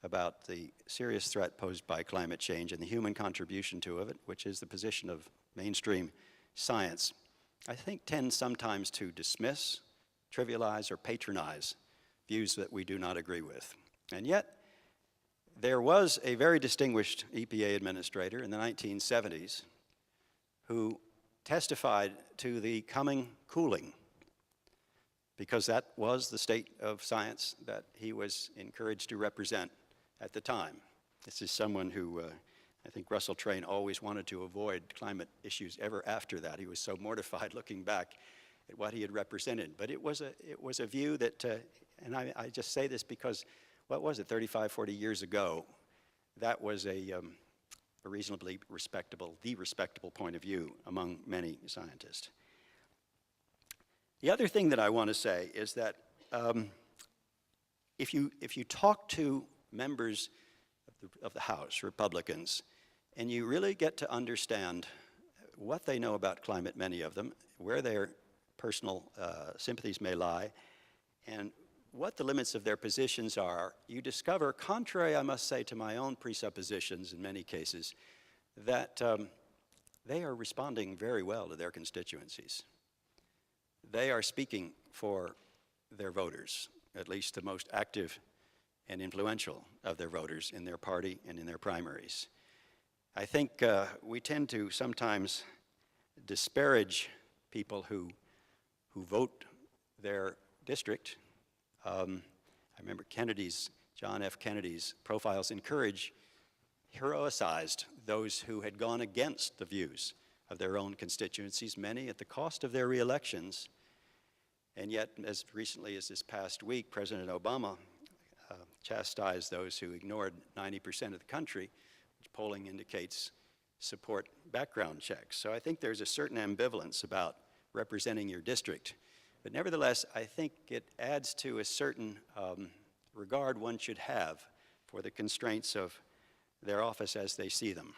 about the serious threat posed by climate change and the human contribution to it, which is the position of mainstream science, I think tend sometimes to dismiss, trivialize, or patronize views that we do not agree with. And yet, there was a very distinguished EPA administrator in the 1970s who testified to the coming cooling, because that was the state of science that he was encouraged to represent at the time. This is someone who I think Russell Train always wanted to avoid climate issues ever after that. He was so mortified looking back at what he had represented. But it was a view that, and I just say this because, what was it, 35, 40 years ago, that was a reasonably respectable, the respectable point of view among many scientists. The other thing that I want to say is that if you talk to members of the House, Republicans, and you really get to understand what they know about climate, many of them, where their personal sympathies may lie, and what the limits of their positions are, you discover, contrary, I must say, to my own presuppositions in many cases, that they are responding very well to their constituencies. They are speaking for their voters, at least the most active and influential of their voters in their party and in their primaries. I think we tend to sometimes disparage people who vote their district. I remember John F. Kennedy's profiles heroicized those who had gone against the views of their own constituencies, many at the cost of their re-elections. And yet, as recently as this past week, President Obama chastised those who ignored 90% of the country, which polling indicates support background checks. So I think there's a certain ambivalence about representing your district. But nevertheless, I think it adds to a certain regard one should have for the constraints of their office as they see them.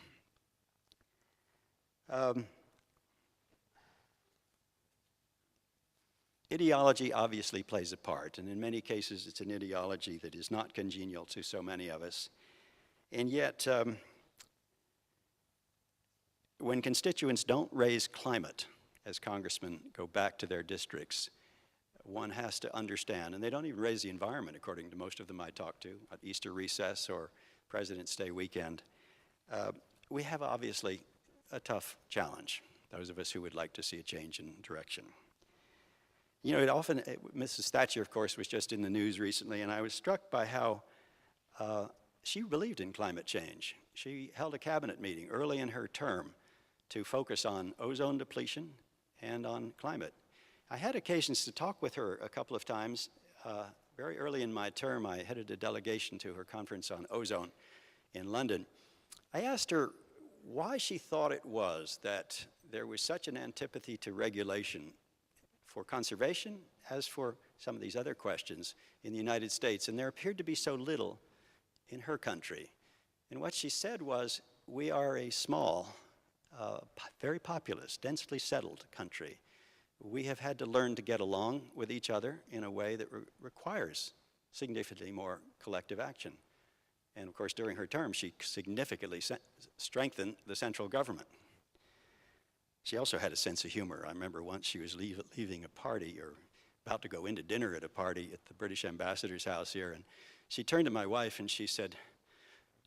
Ideology obviously plays a part, and in many cases it's an ideology that is not congenial to so many of us. And yet, when constituents don't raise climate as congressmen go back to their districts, one has to understand, and they don't even raise the environment according to most of them I talk to at Easter recess or President's Day weekend. We have obviously a tough challenge, those of us who would like to see a change in direction. You know, Mrs. Thatcher, of course, was just in the news recently, and I was struck by how she believed in climate change. She held a cabinet meeting early in her term to focus on ozone depletion and on climate. I had occasions to talk with her a couple of times. Very early in my term, I headed a delegation to her conference on ozone in London. I asked her why she thought it was that there was such an antipathy to regulation for conservation as for some of these other questions in the United States, and there appeared to be so little in her country. And what she said was, we are a small, very populous, densely settled country. We have had to learn to get along with each other in a way that requires significantly more collective action. And of course, during her term, she significantly strengthened the central government. She also had a sense of humor. I remember once she was leaving a party or about to go into dinner at a party at the British ambassador's house here, and she turned to my wife and she said,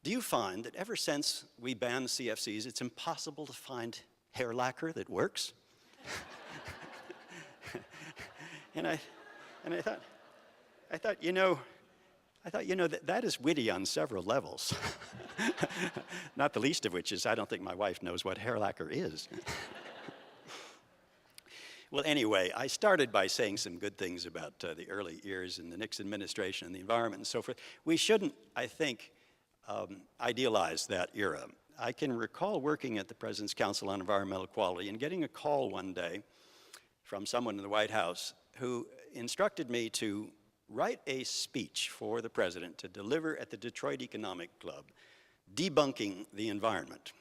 "Do you find that ever since we banned CFCs, it's impossible to find hair lacquer that works?" and I thought, you know, that is witty on several levels. Not the least of which is I don't think my wife knows what hair lacquer is. Well, anyway, I started by saying some good things about the early years in the Nixon administration and the environment and so forth. We shouldn't, I think, idealize that era. I can recall working at the President's Council on Environmental Quality and getting a call one day from someone in the White House who instructed me to write a speech for the President to deliver at the Detroit Economic Club, debunking the environment.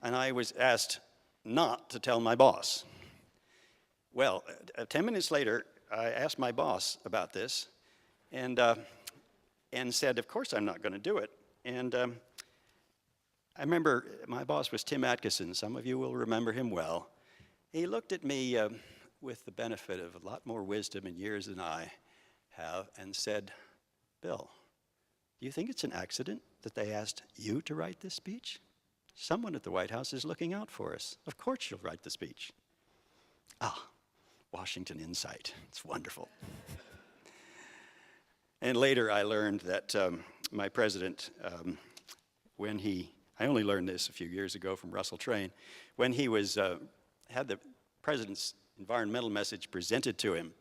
And I was asked not to tell my boss. Well, 10 minutes later, I asked my boss about this and said, of course I'm not going to do it. And I remember my boss was Tim Atkinson. Some of you will remember him well. He looked at me with the benefit of a lot more wisdom and years than I have and said, "Bill, do you think it's an accident that they asked you to write this speech? Someone at the White House is looking out for us. Of course you'll write the speech." Ah, Washington insight. It's wonderful. And later I learned that my president, I only learned this a few years ago from Russell Train, when he had the president's environmental message presented to him,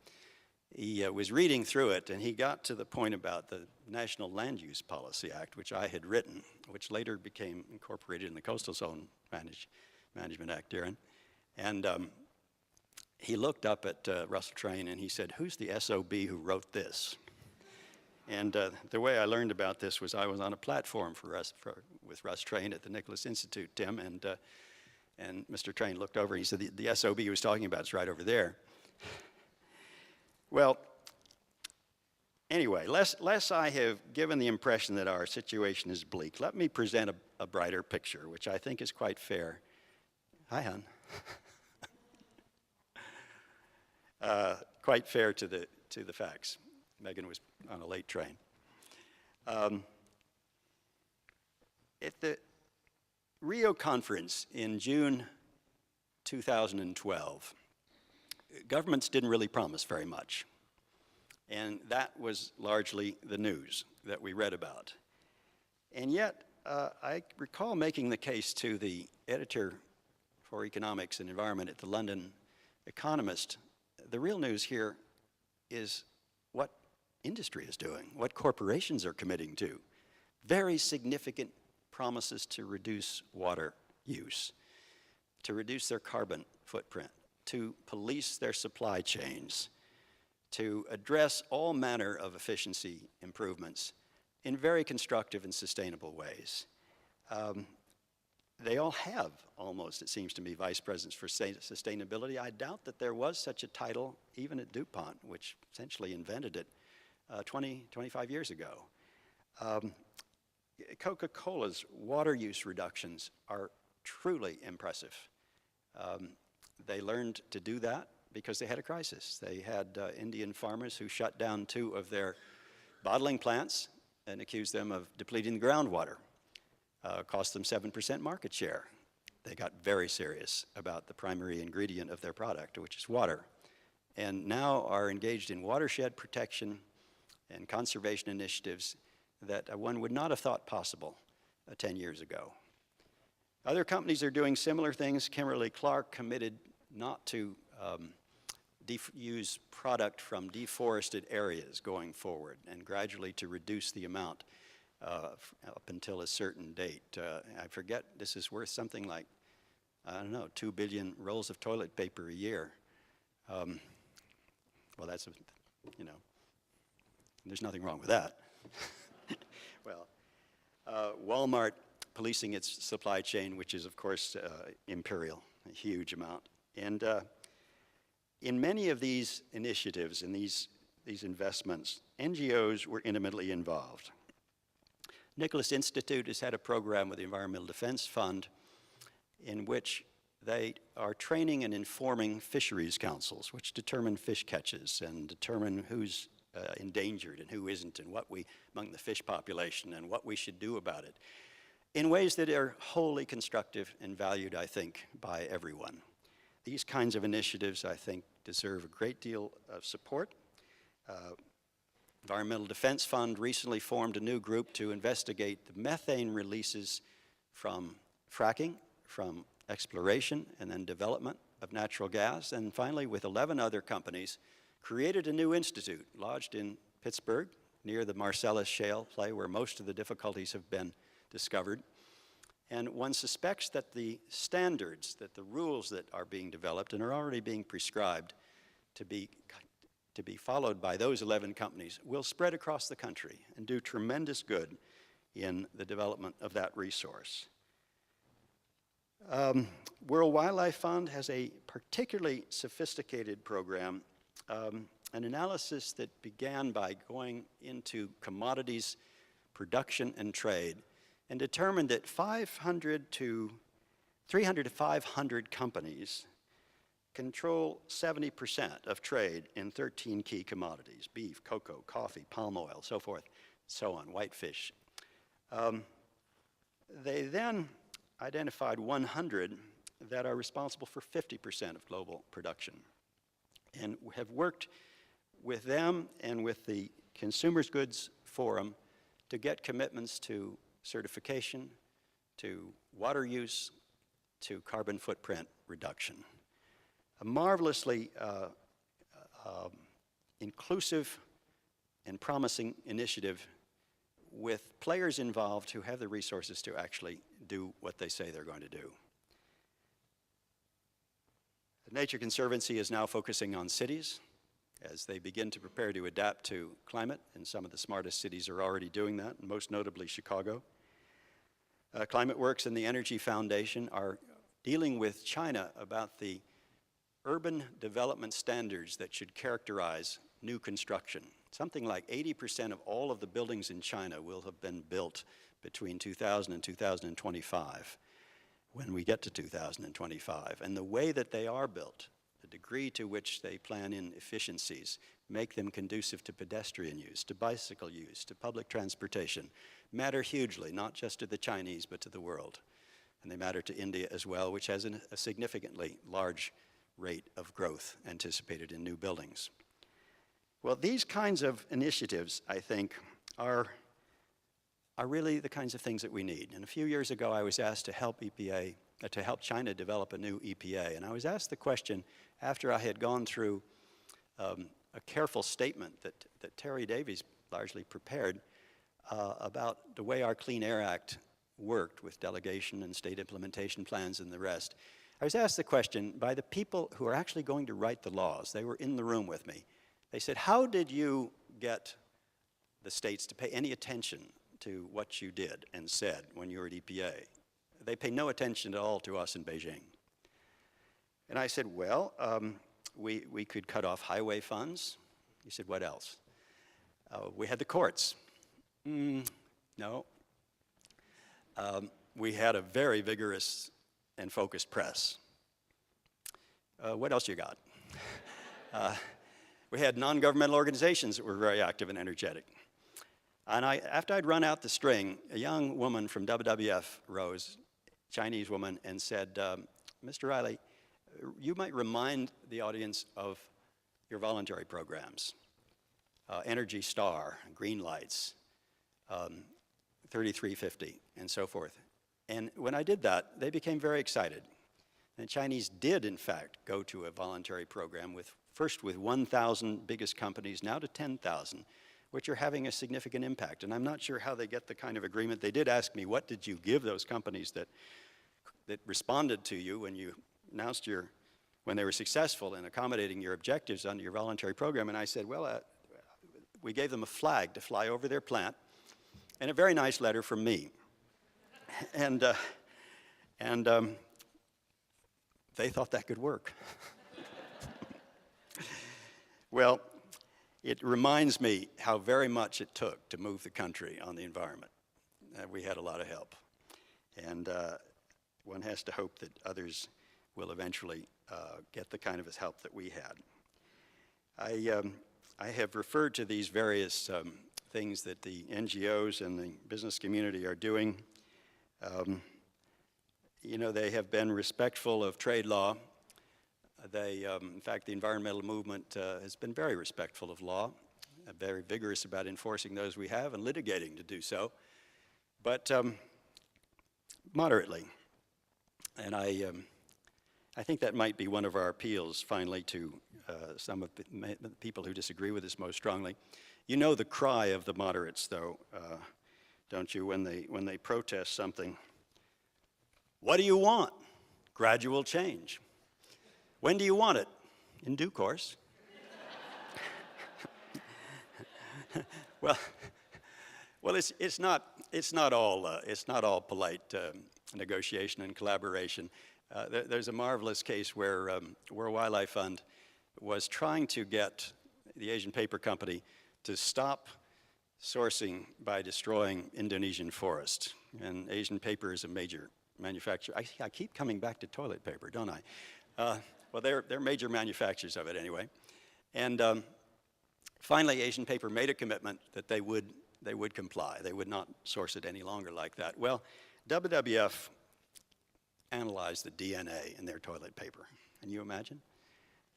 he was reading through it and he got to the point about the National Land Use Policy Act, which I had written, which later became incorporated in the Coastal Zone Management Act, Darren. And he looked up at Russell Train and he said, "Who's the SOB who wrote this?" And the way I learned about this was I was on a platform with Russ Train at the Nicholas Institute, Tim, and Mr. Train looked over and he said, the SOB he was talking about is right over there. Well, Anyway, lest I have given the impression that our situation is bleak, let me present a brighter picture, which I think is quite fair. Hi, hon. Quite fair to the facts. Megan was on a late train. At the Rio conference in June 2012, governments didn't really promise very much. And that was largely the news that we read about. And yet, I recall making the case to the editor for economics and environment at the London Economist. The real news here is what industry is doing, what corporations are committing to. Very significant promises to reduce water use, to reduce their carbon footprint, to police their supply chains, to address all manner of efficiency improvements in very constructive and sustainable ways. They all have, almost, it seems to me, vice presidents for sustainability. I doubt that there was such a title even at DuPont, which essentially invented it 25 years ago. Coca-Cola's water use reductions are truly impressive. They learned to do that because they had a crisis. They had Indian farmers who shut down 2 of their bottling plants and accused them of depleting the groundwater. Cost them 7% market share. They got very serious about the primary ingredient of their product, which is water, and now are engaged in watershed protection and conservation initiatives that one would not have thought possible 10 years ago. Other companies are doing similar things. Kimberly-Clark committed not to use product from deforested areas going forward, and gradually to reduce the amount up until a certain date. I forget, this is worth something like, I don't know, 2 billion rolls of toilet paper a year. Well, that's, you know, there's nothing wrong with that. Well, Walmart policing its supply chain, which is, of course, imperial, a huge amount. And in many of these initiatives, in these investments, NGOs were intimately involved. Nicholas Institute has had a program with the Environmental Defense Fund in which they are training and informing fisheries councils, which determine fish catches and determine who's endangered and who isn't, and what we, among the fish population, and what we should do about it, in ways that are wholly constructive and valued, I think, by everyone. These kinds of initiatives, I think, deserve a great deal of support. Environmental Defense Fund recently formed a new group to investigate the methane releases from fracking, from exploration, and then development of natural gas. And finally, with 11 other companies, created a new institute lodged in Pittsburgh, near the Marcellus Shale play, where most of the difficulties have been discovered. And one suspects that the standards, that the rules that are being developed and are already being prescribed to be followed by those 11 companies will spread across the country and do tremendous good in the development of that resource. World Wildlife Fund has a particularly sophisticated program, an analysis that began by going into commodities production and trade, and determined that 300 to 500 companies control 70% of trade in 13 key commodities: beef, cocoa, coffee, palm oil, so forth, so on, whitefish. They then identified 100 that are responsible for 50% of global production, and have worked with them and with the Consumers Goods Forum to get commitments to certification, to water use, to carbon footprint reduction. A marvelously inclusive and promising initiative with players involved who have the resources to actually do what they say they're going to do. The Nature Conservancy is now focusing on cities as they begin to prepare to adapt to climate, and some of the smartest cities are already doing that, most notably Chicago. Climate Works and the Energy Foundation are dealing with China about the urban development standards that should characterize new construction something like 80% of all of the buildings in China will have been built between 2000 and 2025, when we get to 2025. And the way that they are built, the degree to which they plan in efficiencies, make them conducive to pedestrian use, to bicycle use, to public transportation, matter hugely, not just to the Chinese, but to the world. And they matter to India as well, which has a significantly large rate of growth anticipated in new buildings. Well, these kinds of initiatives, I think, are really the kinds of things that we need. And a few years ago, I was asked to help China develop a new EPA. And I was asked the question, after I had gone through a careful statement that Terry Davies largely prepared about the way our Clean Air Act worked with delegation and state implementation plans and the rest. I was asked the question by the people who are actually going to write the laws. They were in the room with me. They said, how did you get the states to pay any attention to what you did and said when you were at EPA? They pay no attention at all to us in Beijing. And I said, well, we could cut off highway funds. He said, what else? We had the courts. No. We had a very vigorous and focused press. What else you got? We had non-governmental organizations that were very active and energetic. And after I'd run out the string, a young woman from WWF rose, Chinese woman, and said, Mr. Reilly, you might remind the audience of your voluntary programs, Energy Star, Green Lights, 3350, and so forth. And when I did that, they became very excited. And the Chinese did, in fact, go to a voluntary program first with 1,000 biggest companies, now to 10,000, which are having a significant impact. And I'm not sure how they get the kind of agreement. They did ask me, what did you give those companies that responded to you when you announced when they were successful in accommodating your objectives under your voluntary program? And I said, well, we gave them a flag to fly over their plant and a very nice letter from me. And they thought that could work. Well, it reminds me how very much it took to move the country on the environment. We had a lot of help. And one has to hope that others will eventually get the kind of help that we had. I have referred to these various things that the NGOs and the business community are doing. You know, they have been respectful of trade law. In fact, the environmental movement has been very respectful of law, very vigorous about enforcing those we have and litigating to do so, but moderately. And I think that might be one of our appeals, finally, to some of the people who disagree with us most strongly. You know the cry of the moderates, though, don't you, when they protest something? What do you want? Gradual change. When do you want it? In due course. Well, it's not all polite negotiation and collaboration. There's a marvelous case where World Wildlife Fund was trying to get the Asian Paper Company to stop sourcing by destroying Indonesian forests. And Asian paper is a major manufacturer. I keep coming back to toilet paper, don't I? Well, they're major manufacturers of it anyway. And finally, Asian Paper made a commitment that they would comply. They would not source it any longer like that. Well, WWF analyzed the DNA in their toilet paper. Can you imagine?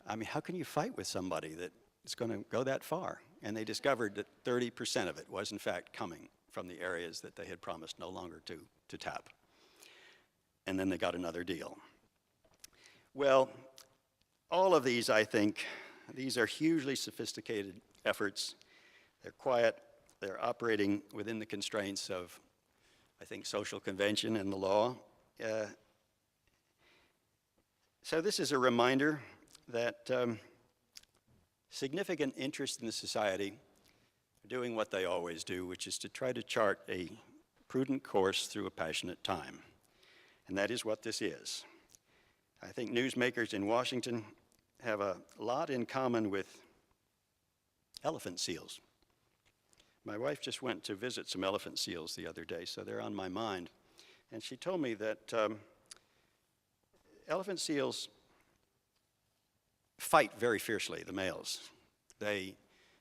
I mean, how can you fight with somebody that's going to go that far? And they discovered that 30% of it was, in fact, coming from the areas that they had promised no longer to tap. And then they got another deal. Well, all of these, I think, these are hugely sophisticated efforts. They're quiet. They're operating within the constraints of, I think, social convention and the law. So this is a reminder that significant interests in the society are doing what they always do, which is to try to chart a prudent course through a passionate time. And that is what this is. I think newsmakers in Washington have a lot in common with elephant seals. My wife just went to visit some elephant seals the other day, so they're on my mind. And she told me that elephant seals fight very fiercely, the males. They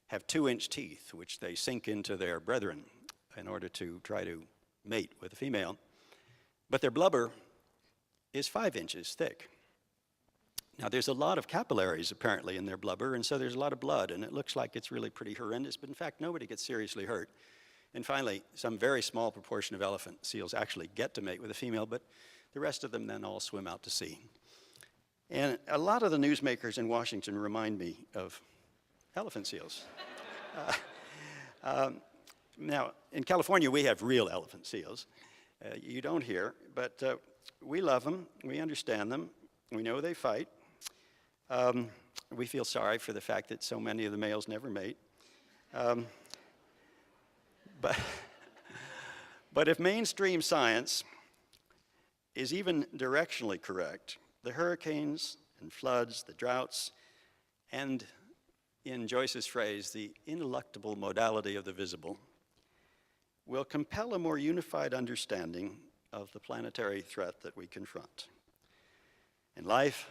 have 2-inch teeth, which they sink into their brethren in order to try to mate with a female. But their blubber is 5 inches thick. Now, there's a lot of capillaries, apparently, in their blubber, and so there's a lot of blood, and it looks like it's really pretty horrendous, but in fact, nobody gets seriously hurt. And finally, some very small proportion of elephant seals actually get to mate with a female, but the rest of them then all swim out to sea. And a lot of the newsmakers in Washington remind me of elephant seals. Now, in California, we have real elephant seals. You don't here, but we love them, we understand them, we know they fight. We feel sorry for the fact that so many of the males never mate. But if mainstream science is even directionally correct, the hurricanes and floods, the droughts, and in Joyce's phrase, the ineluctable modality of the visible, will compel a more unified understanding of the planetary threat that we confront. And life,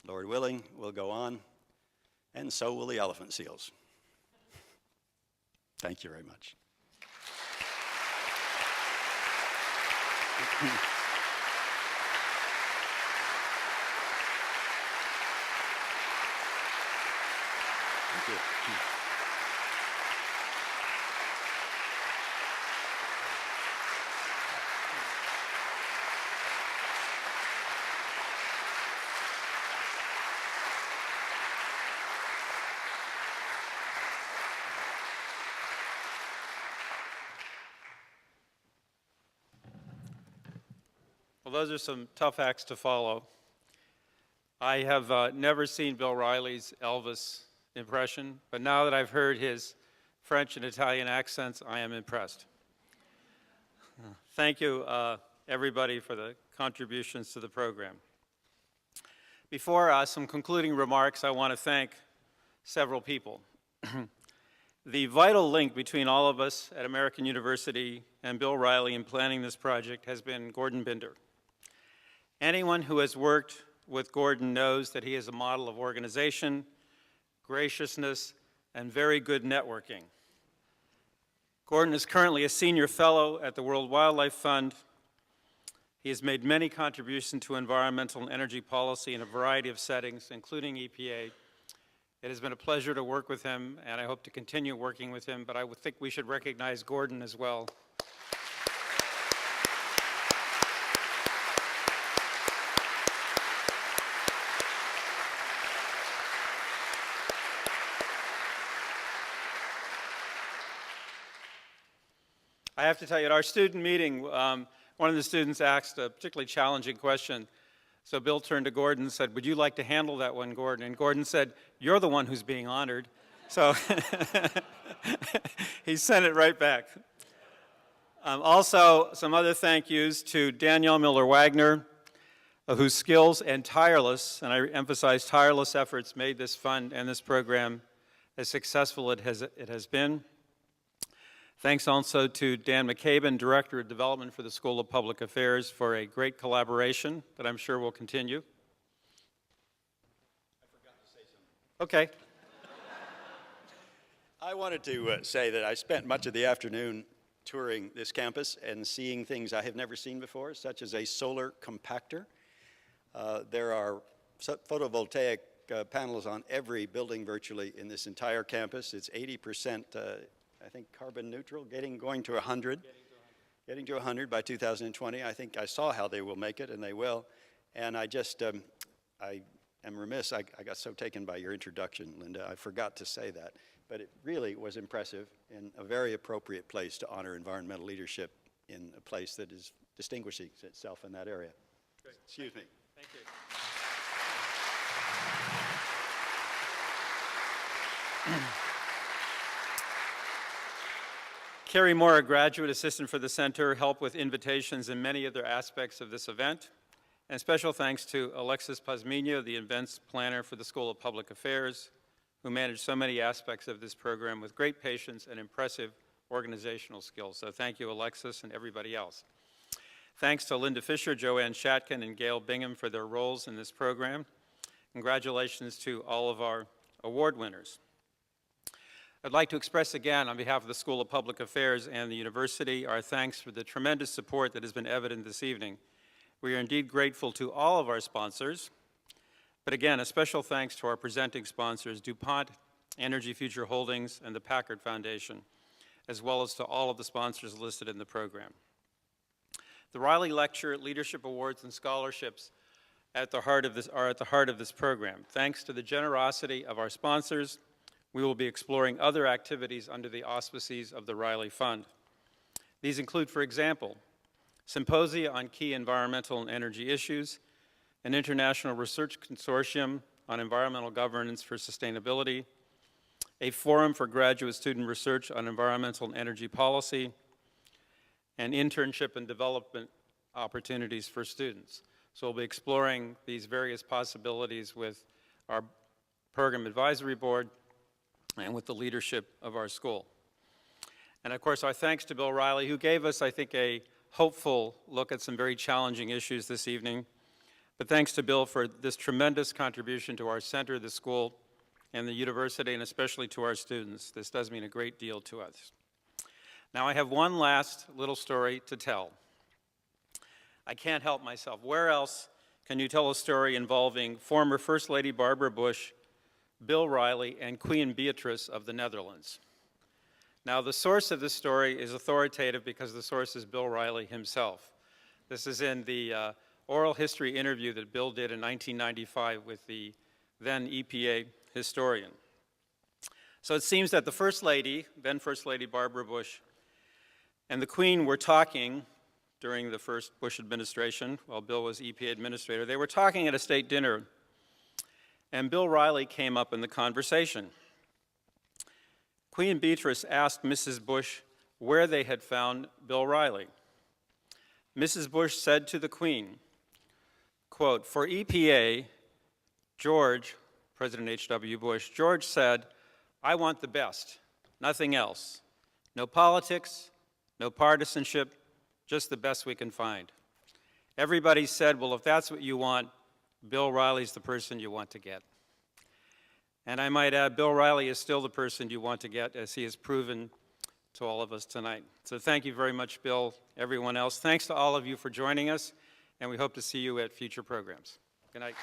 Lord willing, will go on, and so will the elephant seals. Thank you very much. Thank you. Well, those are some tough acts to follow. I have never seen Bill Reilly's Elvis impression, but now that I've heard his French and Italian accents, I am impressed. Thank you, everybody, for the contributions to the program. Before some concluding remarks, I want to thank several people. The vital link between all of us at American University and Bill Reilly in planning this project has been Gordon Binder. Anyone who has worked with Gordon knows that he is a model of organization, graciousness, and very good networking. Gordon is currently a senior fellow at the World Wildlife Fund. He has made many contributions to environmental and energy policy in a variety of settings, including EPA. It has been a pleasure to work with him, and I hope to continue working with him, but I would think we should recognize Gordon as well. I have to tell you, at our student meeting, one of the students asked a particularly challenging question. So Bill turned to Gordon and said, "Would you like to handle that one, Gordon?" And Gordon said, "You're the one who's being honored." So he sent it right back. Also, some other thank yous to Danielle Miller-Wagner, whose skills and tireless, and I emphasize tireless efforts, made this fund and this program as successful as it has been. Thanks also to Dan McCabe, Director of Development for the School of Public Affairs, for a great collaboration that I'm sure will continue. I forgot to say something. Okay. I wanted to say that I spent much of the afternoon touring this campus and seeing things I have never seen before, such as a solar compactor. There are photovoltaic panels on every building virtually in this entire campus. It's 80%, I think, carbon neutral, going to 100. Getting to 100 by 2020. I think I saw how they will make it, and they will. And I just, I am remiss. I got so taken by your introduction, Linda. I forgot to say that. But it really was impressive and a very appropriate place to honor environmental leadership in a place that is distinguishing itself in that area. Great. Excuse me. Thank you. Carrie Moore, a graduate assistant for the center, helped with invitations and many other aspects of this event. And special thanks to Alexis Pazmiño, the events planner for the School of Public Affairs, who managed so many aspects of this program with great patience and impressive organizational skills. So thank you, Alexis, and everybody else. Thanks to Linda Fisher, Joanne Shatkin, and Gail Bingham for their roles in this program. Congratulations to all of our award winners. I'd like to express again, on behalf of the School of Public Affairs and the university, our thanks for the tremendous support that has been evident this evening. We are indeed grateful to all of our sponsors, but again, a special thanks to our presenting sponsors, DuPont, Energy Future Holdings, and the Packard Foundation, as well as to all of the sponsors listed in the program. The Reilly Lecture, Leadership Awards, and Scholarships are at the heart of this program. Thanks to the generosity of our sponsors, we will be exploring other activities under the auspices of the Reilly Fund. These include, for example, symposia on key environmental and energy issues, an international research consortium on environmental governance for sustainability, a forum for graduate student research on environmental and energy policy, and internship and development opportunities for students. So we'll be exploring these various possibilities with our program advisory board and with the leadership of our school. And of course, our thanks to Bill Reilly, who gave us, I think, a hopeful look at some very challenging issues this evening. But thanks to Bill for this tremendous contribution to our center, the school, and the university, and especially to our students. This does mean a great deal to us. Now, I have one last little story to tell. I can't help myself. Where else can you tell a story involving former First Lady Barbara Bush, Bill Reilly, and Queen Beatrice of the Netherlands? Now, the source of this story is authoritative because the source is Bill Reilly himself. This is in the oral history interview that Bill did in 1995 with the then EPA historian. So it seems that the First Lady, then First Lady Barbara Bush, and the Queen were talking during the first Bush administration, while Bill was EPA administrator. They were talking at a state dinner, and Bill Reilly came up in the conversation. Queen Beatrice asked Mrs. Bush where they had found Bill Reilly. Mrs. Bush said to the Queen, quote, "For EPA, George," President H.W. Bush, "George said, I want the best, nothing else. No politics, no partisanship, just the best we can find." Everybody said, well, if that's what you want, Bill Reilly's the person you want to get. And I might add, Bill Reilly is still the person you want to get, as he has proven to all of us tonight. So thank you very much, Bill, everyone else. Thanks to all of you for joining us, and we hope to see you at future programs. Good night.